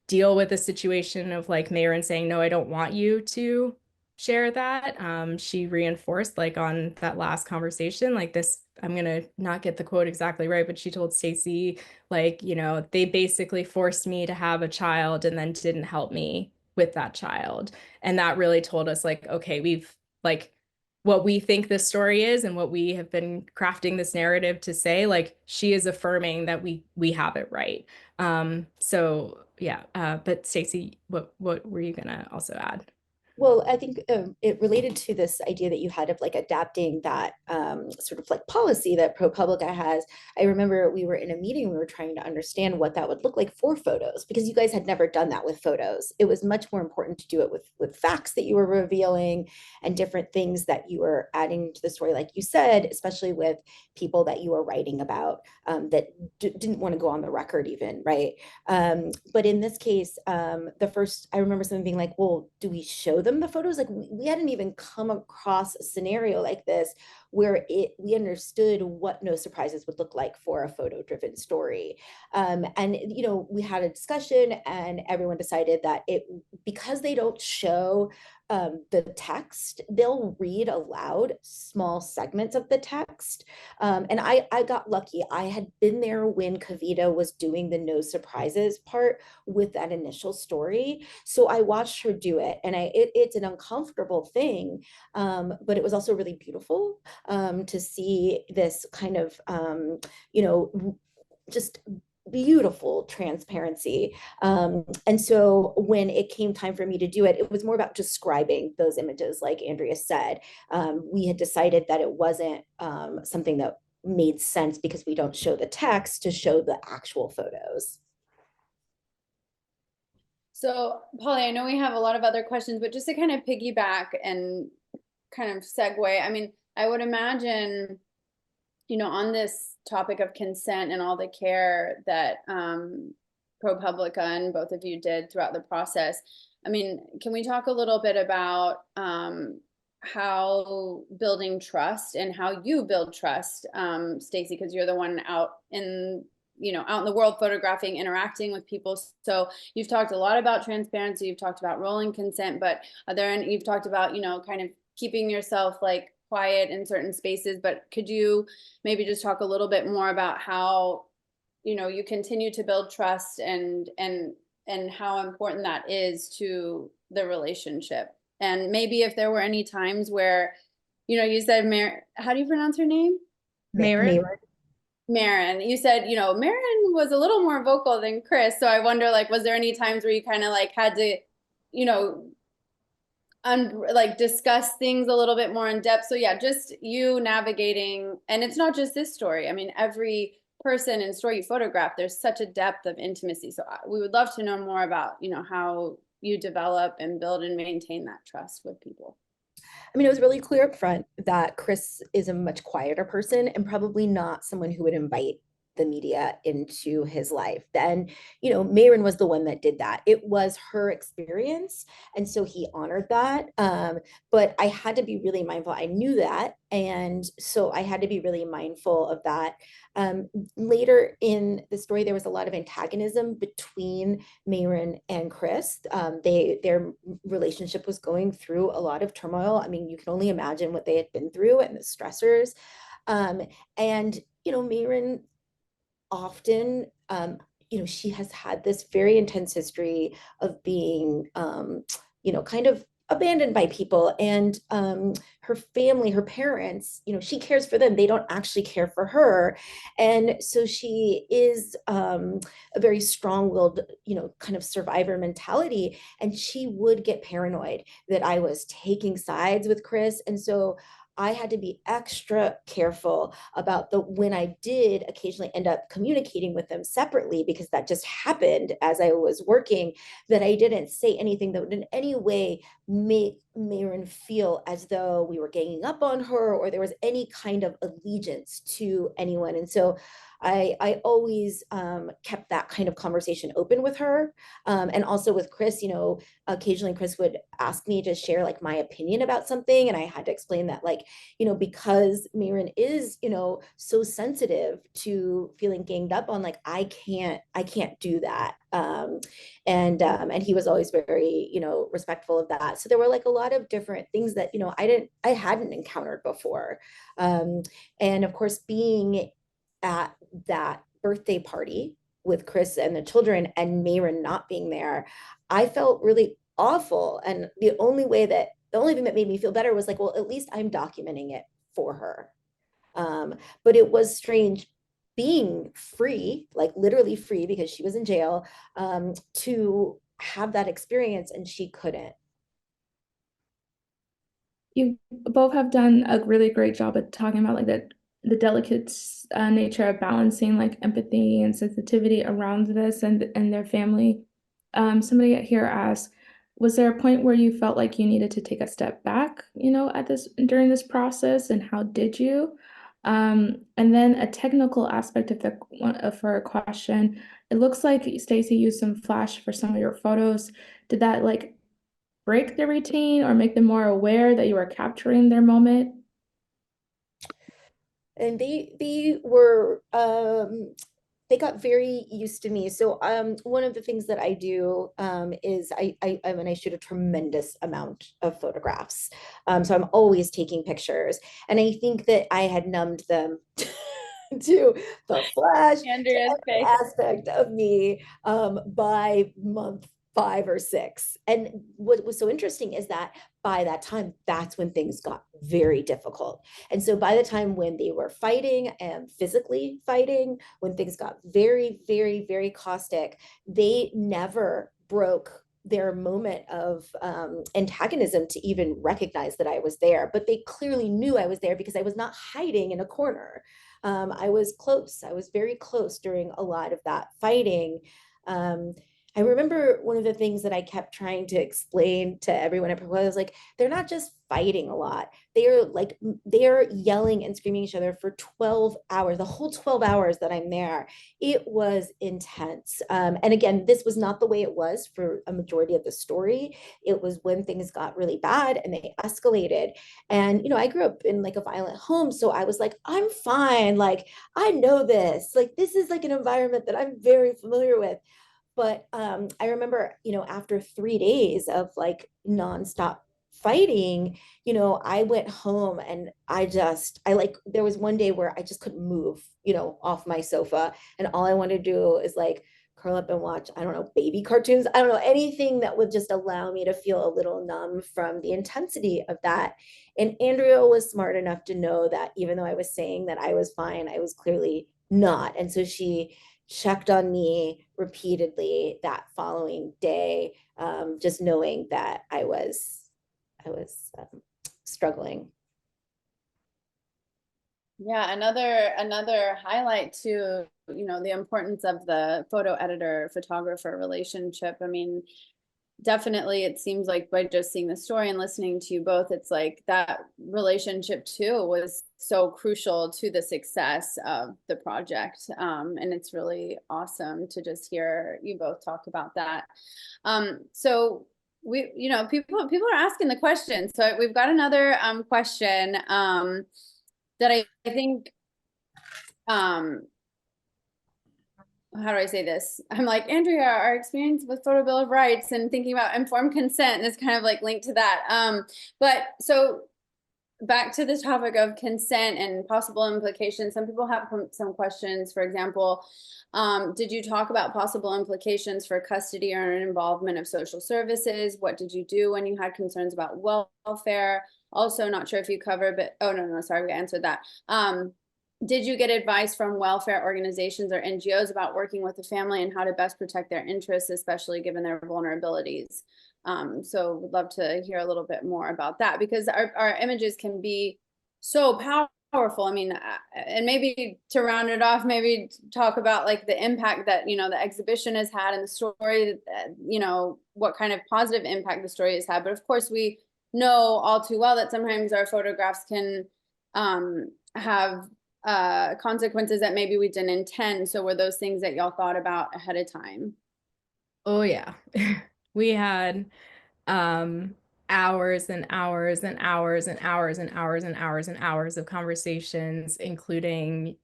deal with the situation of like Mayron saying, no, I don't want you to share that. She reinforced like on that last conversation, like this, I'm gonna not get the quote exactly right, but she told Stacy, like, you know, they basically forced me to have a child and then didn't help me with that child. And that really told us like, okay, we've like what we think this story is and what we have been crafting this narrative to say, like she is affirming that we have it right. So yeah, but Stacy, what were you gonna also add? Well, I think it related to this idea that you had of like adapting that sort of like policy that ProPublica has. I remember we were in a meeting, we were trying to understand what that would look like for photos, because you guys had never done that with photos. It was much more important to do it with facts that you were revealing and different things that you were adding to the story, like you said, especially with people that you were writing about that didn't want to go on the record even, right? But in this case, the first, I remember someone being like, well, do we show them the photos? Like we hadn't even come across a scenario like this where we understood what No Surprises would look like for a photo driven story. And, you know, we had a discussion and everyone decided that because they don't show the text, they'll read aloud small segments of the text. And I got lucky. I had been there when Kavita was doing the No Surprises part with that initial story. So I watched her do it. And it's an uncomfortable thing, but it was also really beautiful to see this kind of, you know, just beautiful transparency. And so when it came time for me to do it, it was more about describing those images, like Andrea said. We had decided that it wasn't something that made sense because we don't show the text to show the actual photos. So, Polly, I know we have a lot of other questions, but just to kind of piggyback and kind of segue, I mean, I would imagine, you know, on this topic of consent and all the care that ProPublica and both of you did throughout the process, I mean, can we talk a little bit about how building trust and how you build trust, Stacy, because you're the one out in, you know, out in the world photographing, interacting with people. So you've talked a lot about transparency, you've talked about rolling consent, but are there any, you've talked about, you know, kind of keeping yourself like quiet in certain spaces, but could you maybe just talk a little bit more about how, you know, you continue to build trust and how important that is to the relationship? And maybe if there were any times where, you know, you said how do you pronounce her name? Mayron? Marin, you said, you know, Marin was a little more vocal than Chris. So I wonder, like, was there any times where you kind of like had to, you know, like discuss things a little bit more in depth? So yeah, just you navigating, and it's not just this story. I mean, every person and story you photograph, there's such a depth of intimacy. So we would love to know more about, you know, how you develop and build and maintain that trust with people. I mean, it was really clear up front that Chris is a much quieter person and probably not someone who would invite the media into his life. Then, you know, Mayron was the one that did that. It was her experience. And so he honored that. But I had to be really mindful. I knew that. And so I had to be really mindful of that. Later in the story, there was a lot of antagonism between Mayron and Chris. Their relationship was going through a lot of turmoil. I mean, you can only imagine what they had been through and the stressors. And, you know, Mayron often, you know, she has had this very intense history of being, you know, kind of abandoned by people, and her family, her parents, you know, she cares for them, they don't actually care for her. And so she is a very strong-willed, you know, kind of survivor mentality, and she would get paranoid that I was taking sides with Chris. And so I had to be extra careful about when I did occasionally end up communicating with them separately, because that just happened as I was working, that I didn't say anything that would in any way make Mayron feel as though we were ganging up on her or there was any kind of allegiance to anyone. And so I always kept that kind of conversation open with her. And also with Chris, you know, occasionally Chris would ask me to share like my opinion about something. And I had to explain that, like, you know, because Mayron is, you know, so sensitive to feeling ganged up on, like, I can't do that. And he was always very, you know, respectful of that. So there were like a lot of different things that, you know, I hadn't encountered before. And of course, being at that birthday party with Chris and the children and Mayron not being there, I felt really awful. And the only thing that made me feel better was like, well, at least I'm documenting it for her. But it was strange being free, like literally free because she was in jail, to have that experience and she couldn't. You both have done a really great job at talking about like the delicate nature of balancing like empathy and sensitivity around this and their family. Somebody here asked, was there a point where you felt like you needed to take a step back, you know, at this during this process, and how did you? And then a technical aspect of her question, it looks like Stacy used some flash for some of your photos. Did that like break the routine or make them more aware that you were capturing their moment? And they were they got very used to me. So one of the things that I do is I shoot a tremendous amount of photographs. So I'm always taking pictures. And I think that I had numbed them to the flash, Andrea's to every face. aspect of me by month 5 or 6. And what was so interesting is that by that time, that's when things got very difficult. And so by the time when they were fighting and physically fighting, when things got very, very, very caustic, they never broke their moment of antagonism to even recognize that I was there. But they clearly knew I was there because I was not hiding in a corner. I was close. I was very close during a lot of that fighting. I remember one of the things that I kept trying to explain to everyone at ProPublica was like, they're not just fighting a lot. They're yelling and screaming at each other for 12 hours, the whole 12 hours that I'm there. It was intense. And again, this was not the way it was for a majority of the story. It was when things got really bad and they escalated. And, you know, I grew up in like a violent home. So I was like, I'm fine. Like, I know this. Like, this is like an environment that I'm very familiar with. But I remember, you know, after 3 days of like nonstop fighting, you know, I went home and there was one day where I just couldn't move, you know, off my sofa. And all I wanted to do is like curl up and watch, I don't know, baby cartoons. I don't know, anything that would just allow me to feel a little numb from the intensity of that. And Andrea was smart enough to know that even though I was saying that I was fine, I was clearly not. And so she checked on me repeatedly that following day, just knowing that I was struggling. Yeah, another highlight to, you know, the importance of the photo editor photographer relationship. I mean, definitely it seems like by just seeing the story and listening to you both, it's like that relationship too was so crucial to the success of the project. And it's really awesome to just hear you both talk about that. So we, you know, people are asking the question. So we've got another question that I think how do I say this? I'm like, Andrea, our experience with Photo Bill of Rights and thinking about informed consent is kind of like linked to that. But so back to the topic of consent and possible implications. Some people have some questions. For example, did you talk about possible implications for custody or involvement of social services? What did you do when you had concerns about welfare? Also, not sure if you covered, but oh, no, sorry, we answered that. Did you get advice from welfare organizations or NGOs about working with the family and how to best protect their interests, especially given their vulnerabilities? So would love to hear a little bit more about that, because our images can be so powerful. I mean, and maybe to round it off, maybe talk about like the impact that, you know, the exhibition has had and the story, you know, what kind of positive impact the story has had. But of course, we know all too well that sometimes our photographs can have consequences that maybe we didn't intend. So were those things that y'all thought about ahead of time? Oh yeah. We had hours and hours and hours and hours and hours and hours and hours of conversations, including,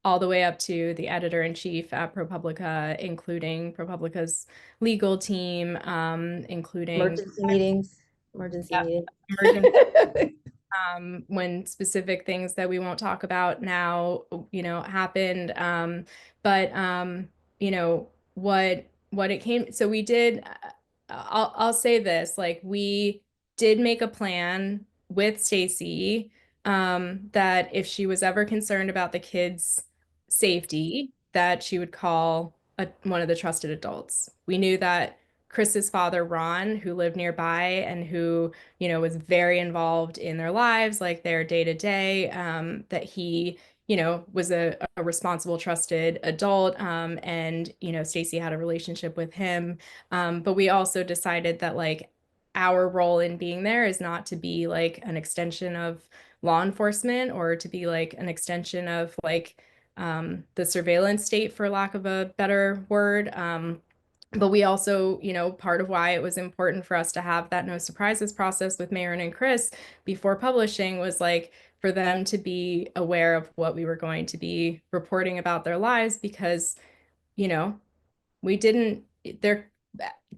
all the way up to the editor-in-chief at ProPublica, including ProPublica's legal team, including Emergency meetings, emergency meetings. emergency when specific things that we won't talk about now, happened. But what it came, so we did, I'll say this, like we did make a plan with Stacy, that if she was ever concerned about the kids' safety, that she would call one of the trusted adults. We knew that Chris's father, Ron, who lived nearby and who was very involved in their lives, like their day to day, that he, was a responsible, trusted adult. And, Stacy had a relationship with him. But we also decided that like our role in being there is not to be like an extension of law enforcement or to be like an extension of like the surveillance state, for lack of a better word. But we also, part of why it was important for us to have that no surprises process with Marin and Chris before publishing was like for them to be aware of what we were going to be reporting about their lives, because, we didn't, there,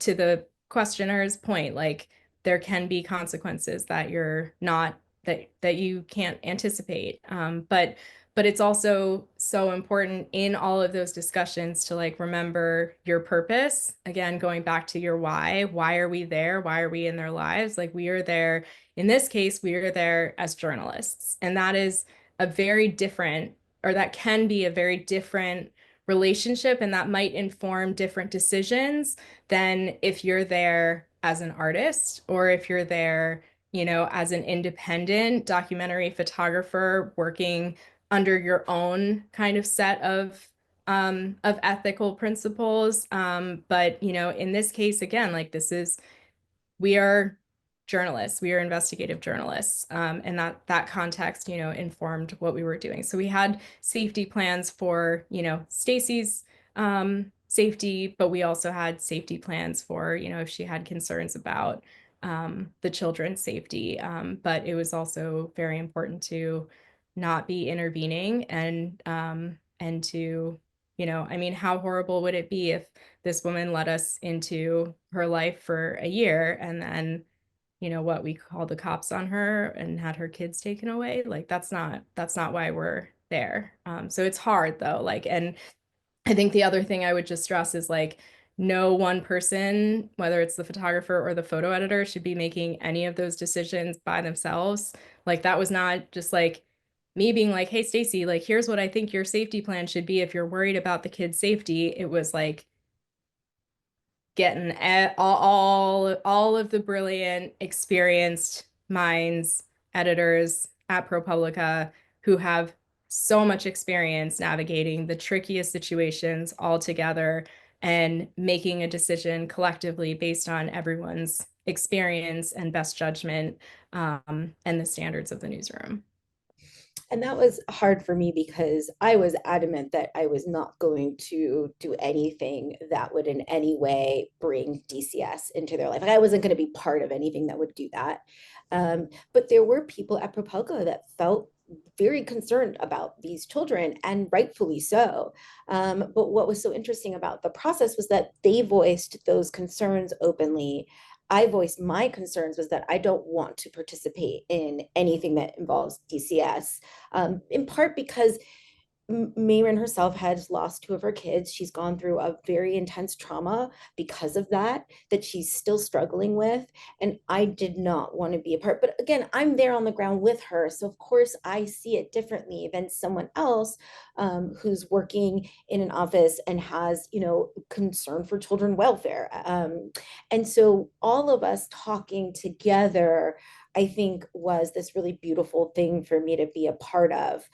to the questioner's point, like there can be consequences that you're not, that you can't anticipate. But it's also so important in all of those discussions to like remember your purpose. Again, going back to your why are we there? Why are we in their lives? Like we are there, in this case, we are there as journalists. And that is a very different, or that can be a very different relationship, and that might inform different decisions than if you're there as an artist or if you're there, as an independent documentary photographer working under your own kind of set of ethical principles. But in this case, again, like we are journalists, we are investigative journalists, and that context, informed what we were doing. So we had safety plans for, Stacy's safety, but we also had safety plans for, if she had concerns about the children's safety. But it was also very important to not be intervening and to, I mean, how horrible would it be if this woman let us into her life for a year and then, what, we called the cops on her and had her kids taken away? Like that's not why we're there. So it's hard though. Like, and I think the other thing I would just stress is like no one person, whether it's the photographer or the photo editor, should be making any of those decisions by themselves. Like that was not just like me being like, hey, Stacy, like here's what I think your safety plan should be if you're worried about the kids' safety. It was like getting all of the brilliant, experienced minds, editors at ProPublica who have so much experience navigating the trickiest situations all together and making a decision collectively based on everyone's experience and best judgment, and the standards of the newsroom. And that was hard for me because I was adamant that I was not going to do anything that would in any way bring DCS into their life. Like I wasn't going to be part of anything that would do that. But there were people at ProPublica that felt very concerned about these children, and rightfully so. But what was so interesting about the process was that they voiced those concerns openly. I voiced my concerns was that I don't want to participate in anything that involves DCS, in part because Mayrin herself has lost two of her kids. She's gone through a very intense trauma because of that, that she's still struggling with. And I did not want to be a part. But again, I'm there on the ground with her. So of course I see it differently than someone else who's working in an office and has, concern for children welfare. And so all of us talking together, I think, was this really beautiful thing for me to be a part of,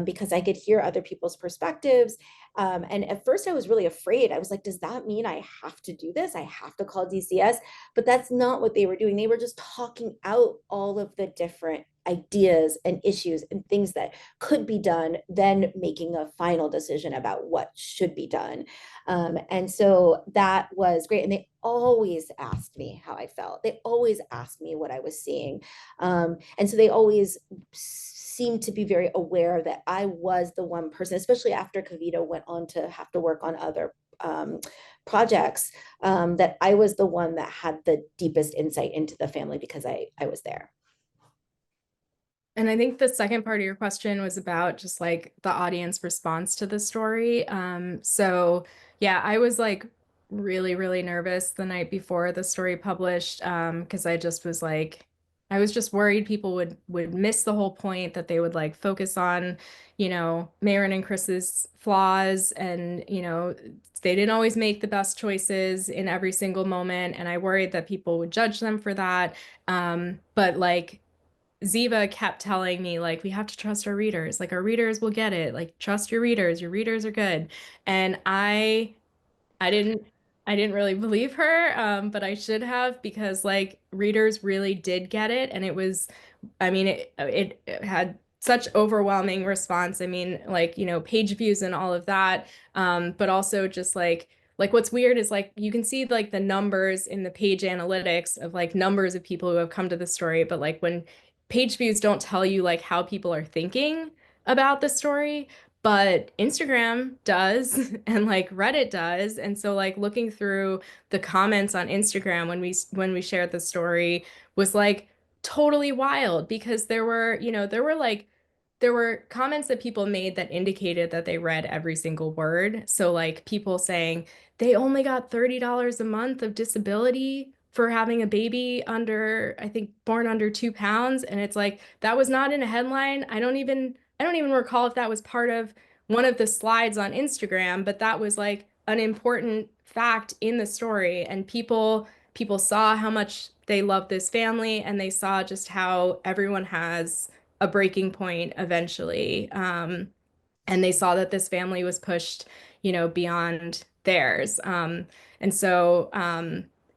because I could hear other people's perspectives. And at first I was really afraid. I was like, does that mean I have to do this? I have to call DCS? But that's not what they were doing. They were just talking out all of the different ideas and issues and things that could be done, then making a final decision about what should be done. And so that was great. And they always asked me how I felt. They always asked me what I was seeing. And so they always seemed to be very aware that I was the one person, especially after Kavita went on to have to work on other projects, that I was the one that had the deepest insight into the family because I was there. And I think the second part of your question was about just like the audience response to the story. So yeah, I was like really, really nervous the night before the story published, because I just was like, I was just worried people would miss the whole point, that they would like focus on, you know, Maren and Chris's flaws, and you know, they didn't always make the best choices in every single moment, and I worried that people would judge them for that. But like Ziva kept telling me, like, we have to trust our readers. Like, our readers will get it. Like, trust your readers. Your readers are good. And I didn't I didn't really believe her, but I should have, because like readers really did get it, and it was, I mean, it had such overwhelming response. I mean, like, you know, page views and all of that, but also just like what's weird is like you can see like the numbers in the page analytics of like numbers of people who have come to the story, but like when page views don't tell you like how people are thinking about the story, but Instagram does and like Reddit does. And so like looking through the comments on Instagram when we shared the story was like totally wild, because there were, you know, there were comments that people made that indicated that they read every single word. So like people saying they only got $30 a month of disability for having a baby under, I think, born under 2 pounds. And it's like, that was not in a headline. I don't even recall if that was part of one of the slides on Instagram, but that was like an important fact in the story. And people saw how much they love this family, and they saw just how everyone has a breaking point eventually. And they saw that this family was pushed, you know, beyond theirs. And so,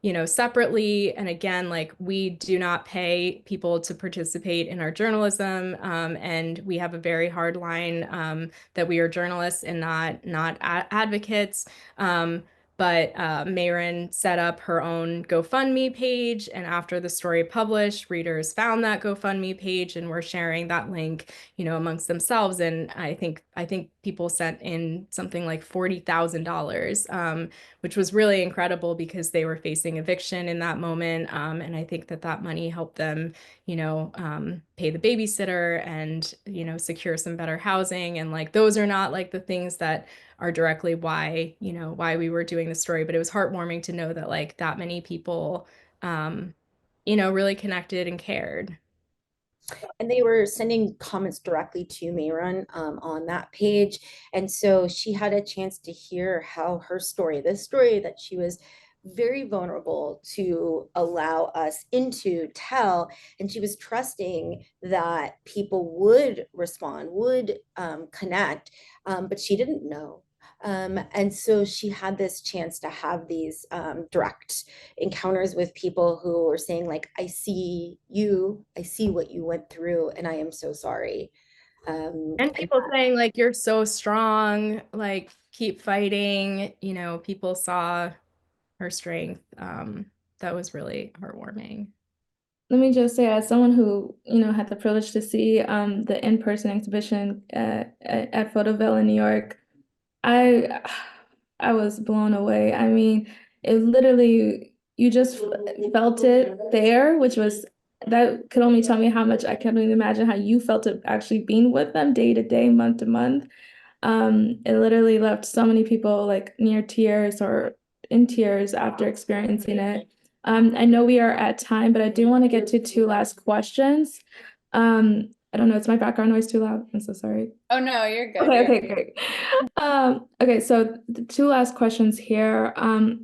you know, separately, and again, like we do not pay people to participate in our journalism, and we have a very hard line, that we are journalists and not advocates. But Maren set up her own GoFundMe page, and after the story published, readers found that GoFundMe page and were sharing that link, you know, amongst themselves. And I think people sent in something like $40,000, which was really incredible because they were facing eviction in that moment. And I think that that money helped them, you know, pay the babysitter and, you know, secure some better housing. And like those are not like the things that are directly why, you know, why we were doing the story, but it was heartwarming to know that like that many people, you know, really connected and cared. And they were sending comments directly to Mayron on that page. And so she had a chance to hear how her story, this story that she was very vulnerable to allow us into, tell, and she was trusting that people would respond, would connect, but she didn't know. And so she had this chance to have these direct encounters with people who were saying like, I see you, I see what you went through, and I am so sorry. And people saying like, you're so strong, like keep fighting, you know, people saw her strength. That was really heartwarming. Let me just say, as someone who, you know, had the privilege to see the in-person exhibition at Photoville in New York, I I was blown away. I mean, it literally, you just felt it there, which was, that could only tell me how much, I can't even imagine how you felt it actually being with them day to day, month to month. It literally left so many people like near tears or in tears after experiencing it. I know we are at time, but I do want to get to two last questions. I don't know, is my background noise too loud? I'm so sorry. Oh no, you're good. Okay, You're okay, great. Okay, so the two last questions here.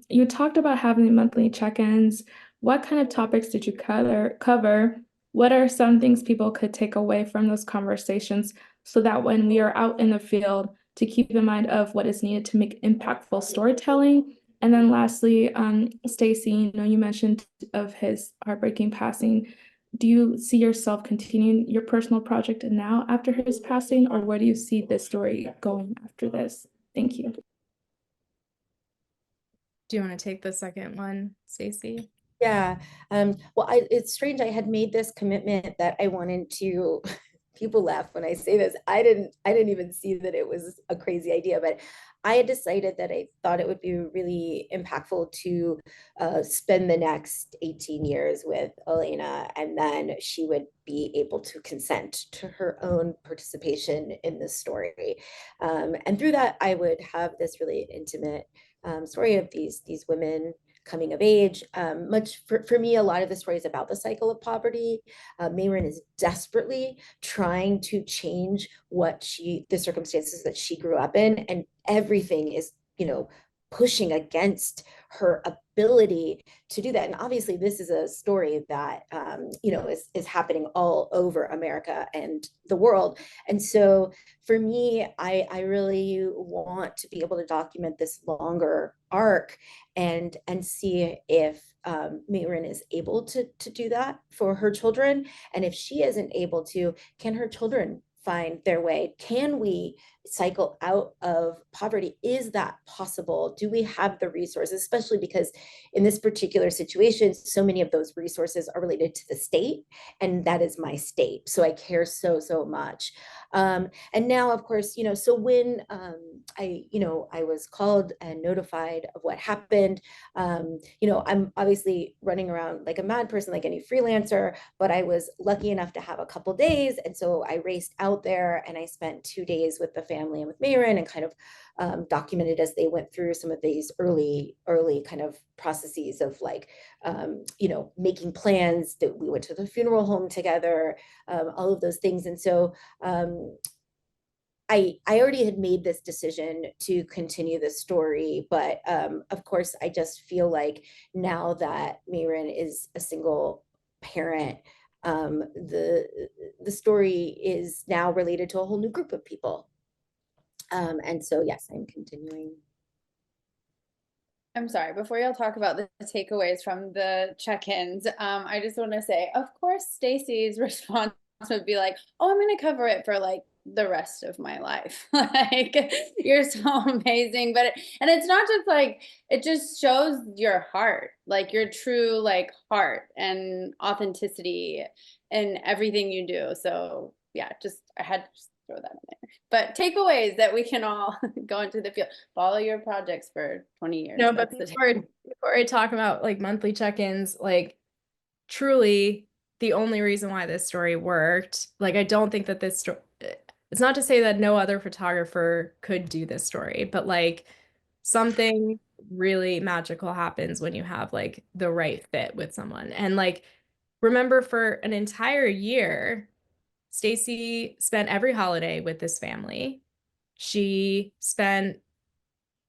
You talked about having monthly check-ins. What kind of topics did you cover? What are some things people could take away from those conversations so that when we are out in the field, to keep in mind of what is needed to make impactful storytelling. And then lastly, Stacy, you know, you mentioned of his heartbreaking passing. Do you see yourself continuing your personal project now after his passing, or where do you see this story going after this? Thank you. Do you want to take the second one, Stacy? Yeah. Well, it's strange. I had made this commitment that I wanted to, people laugh when I say this. I didn't even see that it was a crazy idea, but I had decided that I thought it would be really impactful to spend the next 18 years with Elena, and then she would be able to consent to her own participation in the story. And through that, I would have this really intimate story of these women coming of age. Much for me, a lot of the story is about the cycle of poverty. Mayron is desperately trying to change the circumstances that she grew up in, and everything is, pushing against her ability to do that. And obviously, this is a story that, is happening all over America and the world. And so for me, I really want to be able to document this longer arc and see if Mayron is able to do that for her children. And if she isn't able to, can her children find their way? Can we cycle out of poverty? Is that possible? Do we have the resources? Especially because in this particular situation, so many of those resources are related to the state, and that is my state. So I care so much. And now, of course, so when I was called and notified of what happened, I'm obviously running around like a mad person, like any freelancer, but I was lucky enough to have a couple days. And so I raced out there and I spent 2 days with the family and with Mayron, and kind of documented as they went through some of these early kind of processes of like, making plans. That we went to the funeral home together, all of those things. And so I already had made this decision to continue the story, but of course, I just feel like now that Mayron is a single parent, the story is now related to a whole new group of people. And so, yes, I'm continuing. I'm sorry, before y'all talk about the takeaways from the check-ins, I just want to say, of course, Stacy's response would be like, oh, I'm going to cover it for like the rest of my life. Like, you're so amazing. And it's not just like, it just shows your heart, like your true like heart and authenticity in everything you do. So yeah, I had to just throw that in there. But takeaways that we can all go into the field, follow your projects for 20 years. No, but before I talk about like monthly check-ins, like truly the only reason why this story worked, like I don't think that this story, it's not to say that no other photographer could do this story, but like something really magical happens when you have like the right fit with someone. And like, remember, for an entire year, Stacy spent every holiday with this family. She spent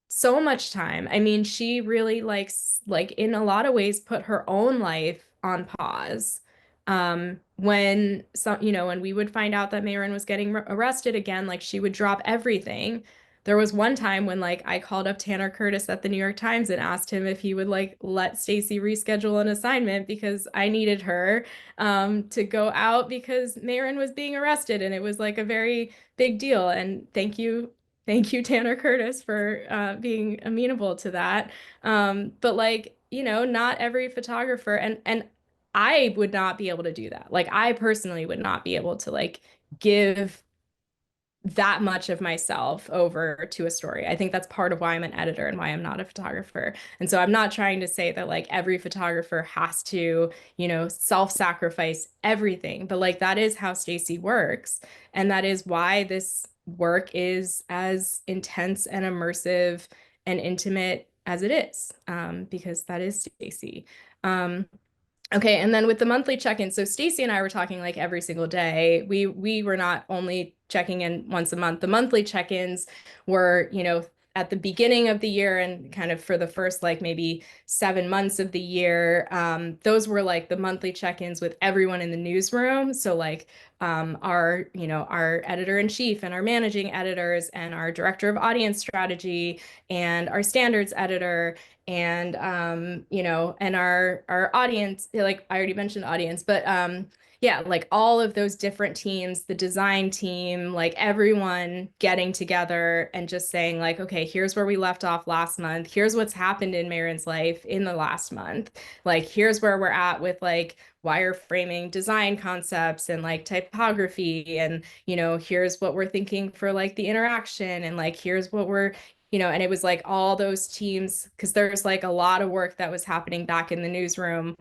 so much time. I mean, she really likes, like in a lot of ways, put her own life on pause. When when we would find out that Mayron was getting arrested again, like she would drop everything. There was one time when like I called up Tanner Curtis at the New York Times and asked him if he would like let Stacy reschedule an assignment because I needed her to go out because Mayron was being arrested, and it was like a very big deal. And thank you, Tanner Curtis, for being amenable to that. But like, not every photographer, and I would not be able to do that. Like, I personally would not be able to like give that much of myself over to a story. I think that's part of why I'm an editor and why I'm not a photographer. And so I'm not trying to say that like every photographer has to, self-sacrifice everything, but like that is how Stacy works. And that is why this work is as intense and immersive and intimate as it is, because that is Stacy. Okay, and then with the monthly check-in, so Stacy and I were talking like every single day. We were not only checking in once a month. The monthly check-ins were, at the beginning of the year and kind of for the first like maybe 7 months of the year, those were like the monthly check-ins with everyone in the newsroom. So like our, our editor-in-chief and our managing editors and our director of audience strategy and our standards editor and and our audience, like I already mentioned audience, but yeah, like all of those different teams, the design team, like everyone getting together and just saying like, okay, here's where we left off last month. Here's what's happened in Marin's life in the last month. Like, here's where we're at with like wireframing design concepts and like typography. And, here's what we're thinking for like the interaction. And like, here's what we're, and it was like all those teams, because there's like a lot of work that was happening back in the newsroom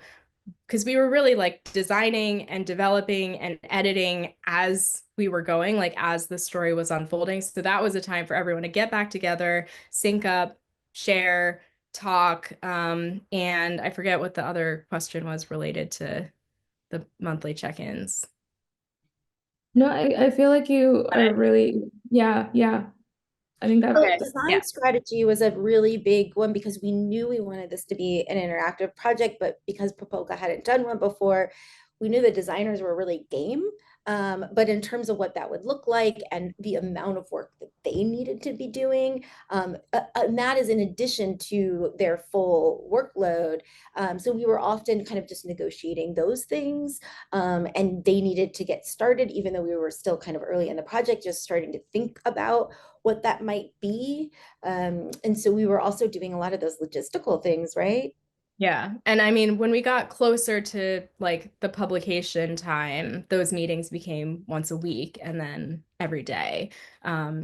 because we were really like designing and developing and editing as we were going, like as the story was unfolding. So that was a time for everyone to get back together, sync up, share, talk. And I forget what the other question was related to the monthly check-ins. No, I feel like you are really, yeah, yeah. I think that, Well, Okay. design Yeah. strategy was a really big one because we knew we wanted this to be an interactive project, but because ProPublica hadn't done one before, we knew the designers were really game. But in terms of what that would look like and the amount of work that they needed to be doing, and that is in addition to their full workload. So we were often kind of just negotiating those things, and they needed to get started, even though we were still kind of early in the project, just starting to think about what that might be. And so we were also doing a lot of those logistical things, right? Yeah. And I mean, when we got closer to like the publication time, those meetings became once a week and then every day.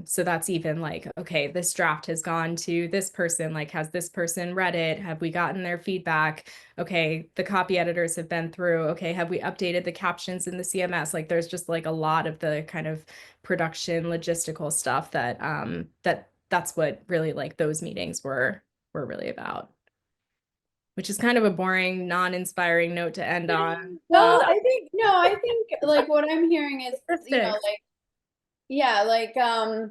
So that's even like, okay, this draft has gone to this person, like, has this person read it? Have we gotten their feedback? Okay, the copy editors have been through. Okay, have we updated the captions in the CMS? Like, there's just like a lot of the kind of production logistical stuff that that's what really like those meetings were really about, which is kind of a boring, non-inspiring note to end on. Well, I think like what I'm hearing is, Statistics. like, yeah, like, I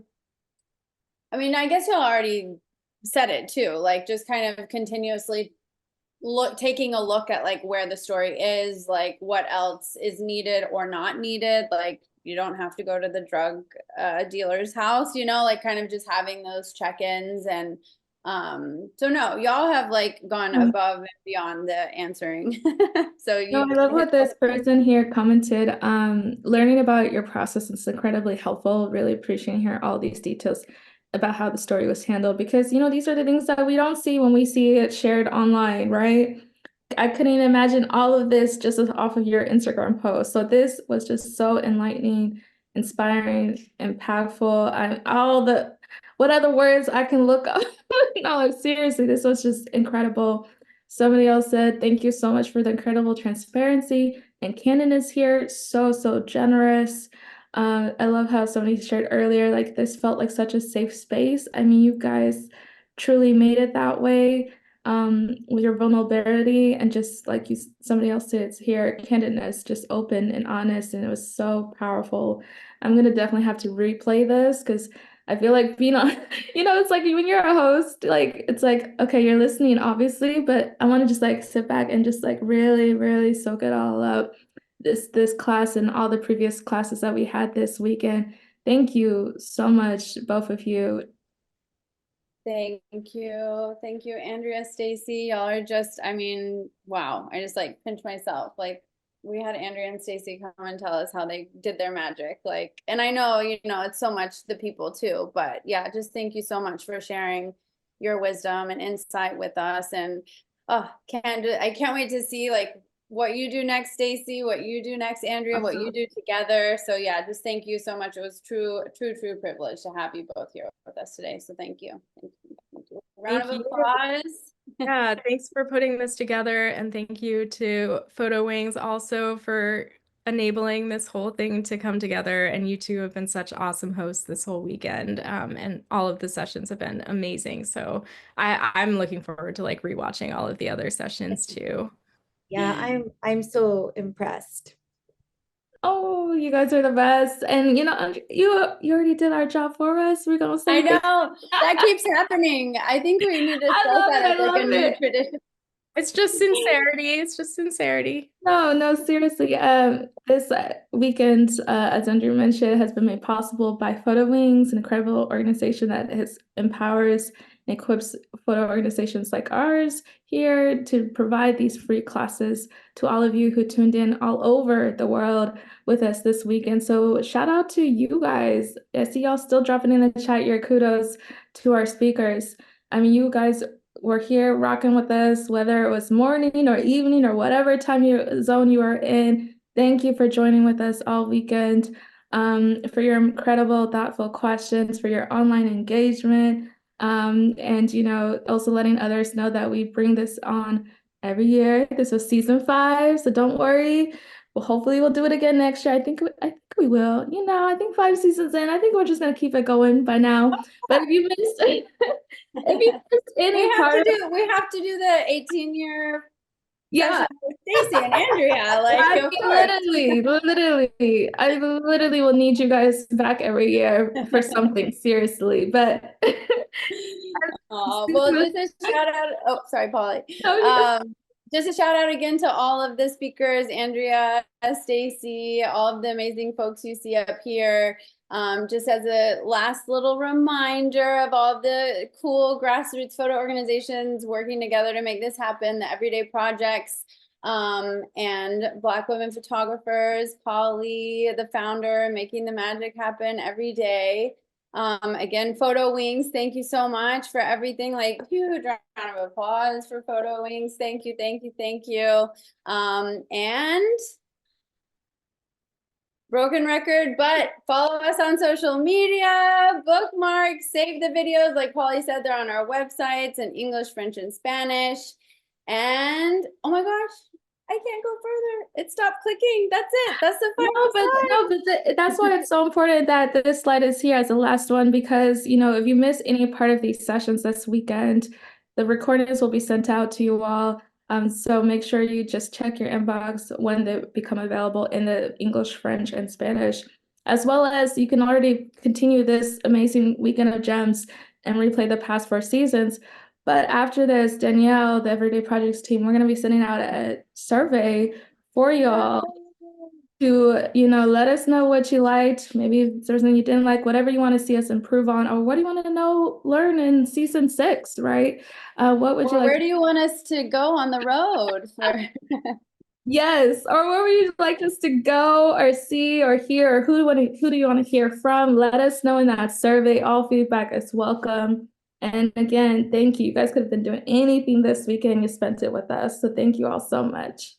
mean, I guess y'all already said it too, like just kind of continuously taking a look at like where the story is, like what else is needed or not needed. Like you don't have to go to the drug dealer's house, like kind of just having those check-ins. And so no, y'all have like gone above and beyond the answering. So no, you I love what this person here commented. Learning about your process is incredibly helpful. Really appreciating hearing all these details about how the story was handled because, these are the things that we don't see when we see it shared online, right? I couldn't imagine all of this just off of your Instagram post. So this was just so enlightening, inspiring, impactful. What other words I can look up? No, seriously, this was just incredible. Somebody else said, thank you so much for the incredible transparency and candidness here. So, so generous. I love how somebody shared earlier, like this felt like such a safe space. I mean, you guys truly made it that way with your vulnerability and just like somebody else said here, candidness, just open and honest. And it was so powerful. I'm going to definitely have to replay this because I feel like being on, it's like when you're a host, like, it's like, okay, you're listening, obviously, but I want to just like sit back and just like really, really soak it all up. This class and all the previous classes that we had this weekend. Thank you so much, both of you. Thank you. Thank you, Andrea, Stacy. Y'all are just, I mean, wow. I just like pinch myself. Like we had Andrea and Stacy come and tell us how they did their magic. Like, and I know, it's so much the people too, but yeah, just thank you so much for sharing your wisdom and insight with us. And oh, I can't wait to see like what you do next, Stacy, what you do next, Andrea, what you do together. So yeah, just thank you so much. It was true privilege to have you both here with us today. So thank you. Thank you. Thank you. Round of applause. Yeah, thanks for putting this together. And thank you to Photo Wings also for enabling this whole thing to come together. And you two have been such awesome hosts this whole weekend. And all of the sessions have been amazing. So I'm looking forward to like rewatching all of the other sessions too. Yeah, I'm so impressed. Oh, you guys are the best. And you already did our job for us. We're gonna I say know that keeps happening. I think we need to I start love that it. as I like a love new it. tradition. It's just sincerity. It's just sincerity. No, no, seriously. This weekend, as Andrew mentioned, has been made possible by Photo Wings, an incredible organization that empowers and equips photo organizations like ours here to provide these free classes to all of you who tuned in all over the world with us this weekend. So shout out to you guys. I see y'all still dropping in the chat your kudos to our speakers. I mean, you guys were here rocking with us, whether it was morning or evening or whatever zone you are in. Thank you for joining with us all weekend, for your incredible, thoughtful questions, for your online engagement, and also letting others know that we bring this on every year. This was season 5, so don't worry. Well, hopefully we'll do it again next year. I think we will. I think 5 seasons in, I think we're just gonna keep it going by now. But if you missed if you missed any part of We have to do the 18-year yeah, session with Stacy and Andrea. Like, I of mean, course. I literally will need you guys back every year for something, seriously. But Well, just a shout out. Oh, sorry, Polly. Oh, yeah. Just a shout out again to all of the speakers, Andrea, Stacy, all of the amazing folks you see up here. Just as a last little reminder of all the cool grassroots photo organizations working together to make this happen, the Everyday Projects, and Black women photographers, Polly, the founder, making the magic happen every day. Again, Photo Wings, thank you so much for everything. Like, huge round of applause for Photo Wings. Thank you, thank you, thank you. And broken record, but follow us on social media, bookmark, save the videos. Like Polly said, they're on our websites in English, French, and Spanish. And oh my gosh, I can't go further. It stopped clicking. That's it. That's the final slide. That's why it's so important that this slide is here as the last one, because if you miss any part of these sessions this weekend, the recordings will be sent out to you all. So make sure you just check your inbox when they become available in the English, French, and Spanish, as well as you can already continue this amazing weekend of gems and replay the past 4 seasons. But after this, Danielle, the Everyday Projects team, we're going to be sending out a survey for y'all to, let us know what you liked. Maybe if there's something you didn't like, whatever you want to see us improve on, or what do you want to learn in season 6, right? What would you like? Where do you want us to go on the road for? Yes, or where would you like us to go or see or hear, or who do you want to hear from? Let us know in that survey. All feedback is welcome. And again, thank you. You guys could have been doing anything this weekend. You spent it with us. So thank you all so much.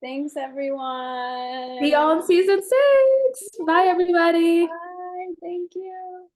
Thanks, everyone. See y'all in season 6. Bye, everybody. Bye. Thank you.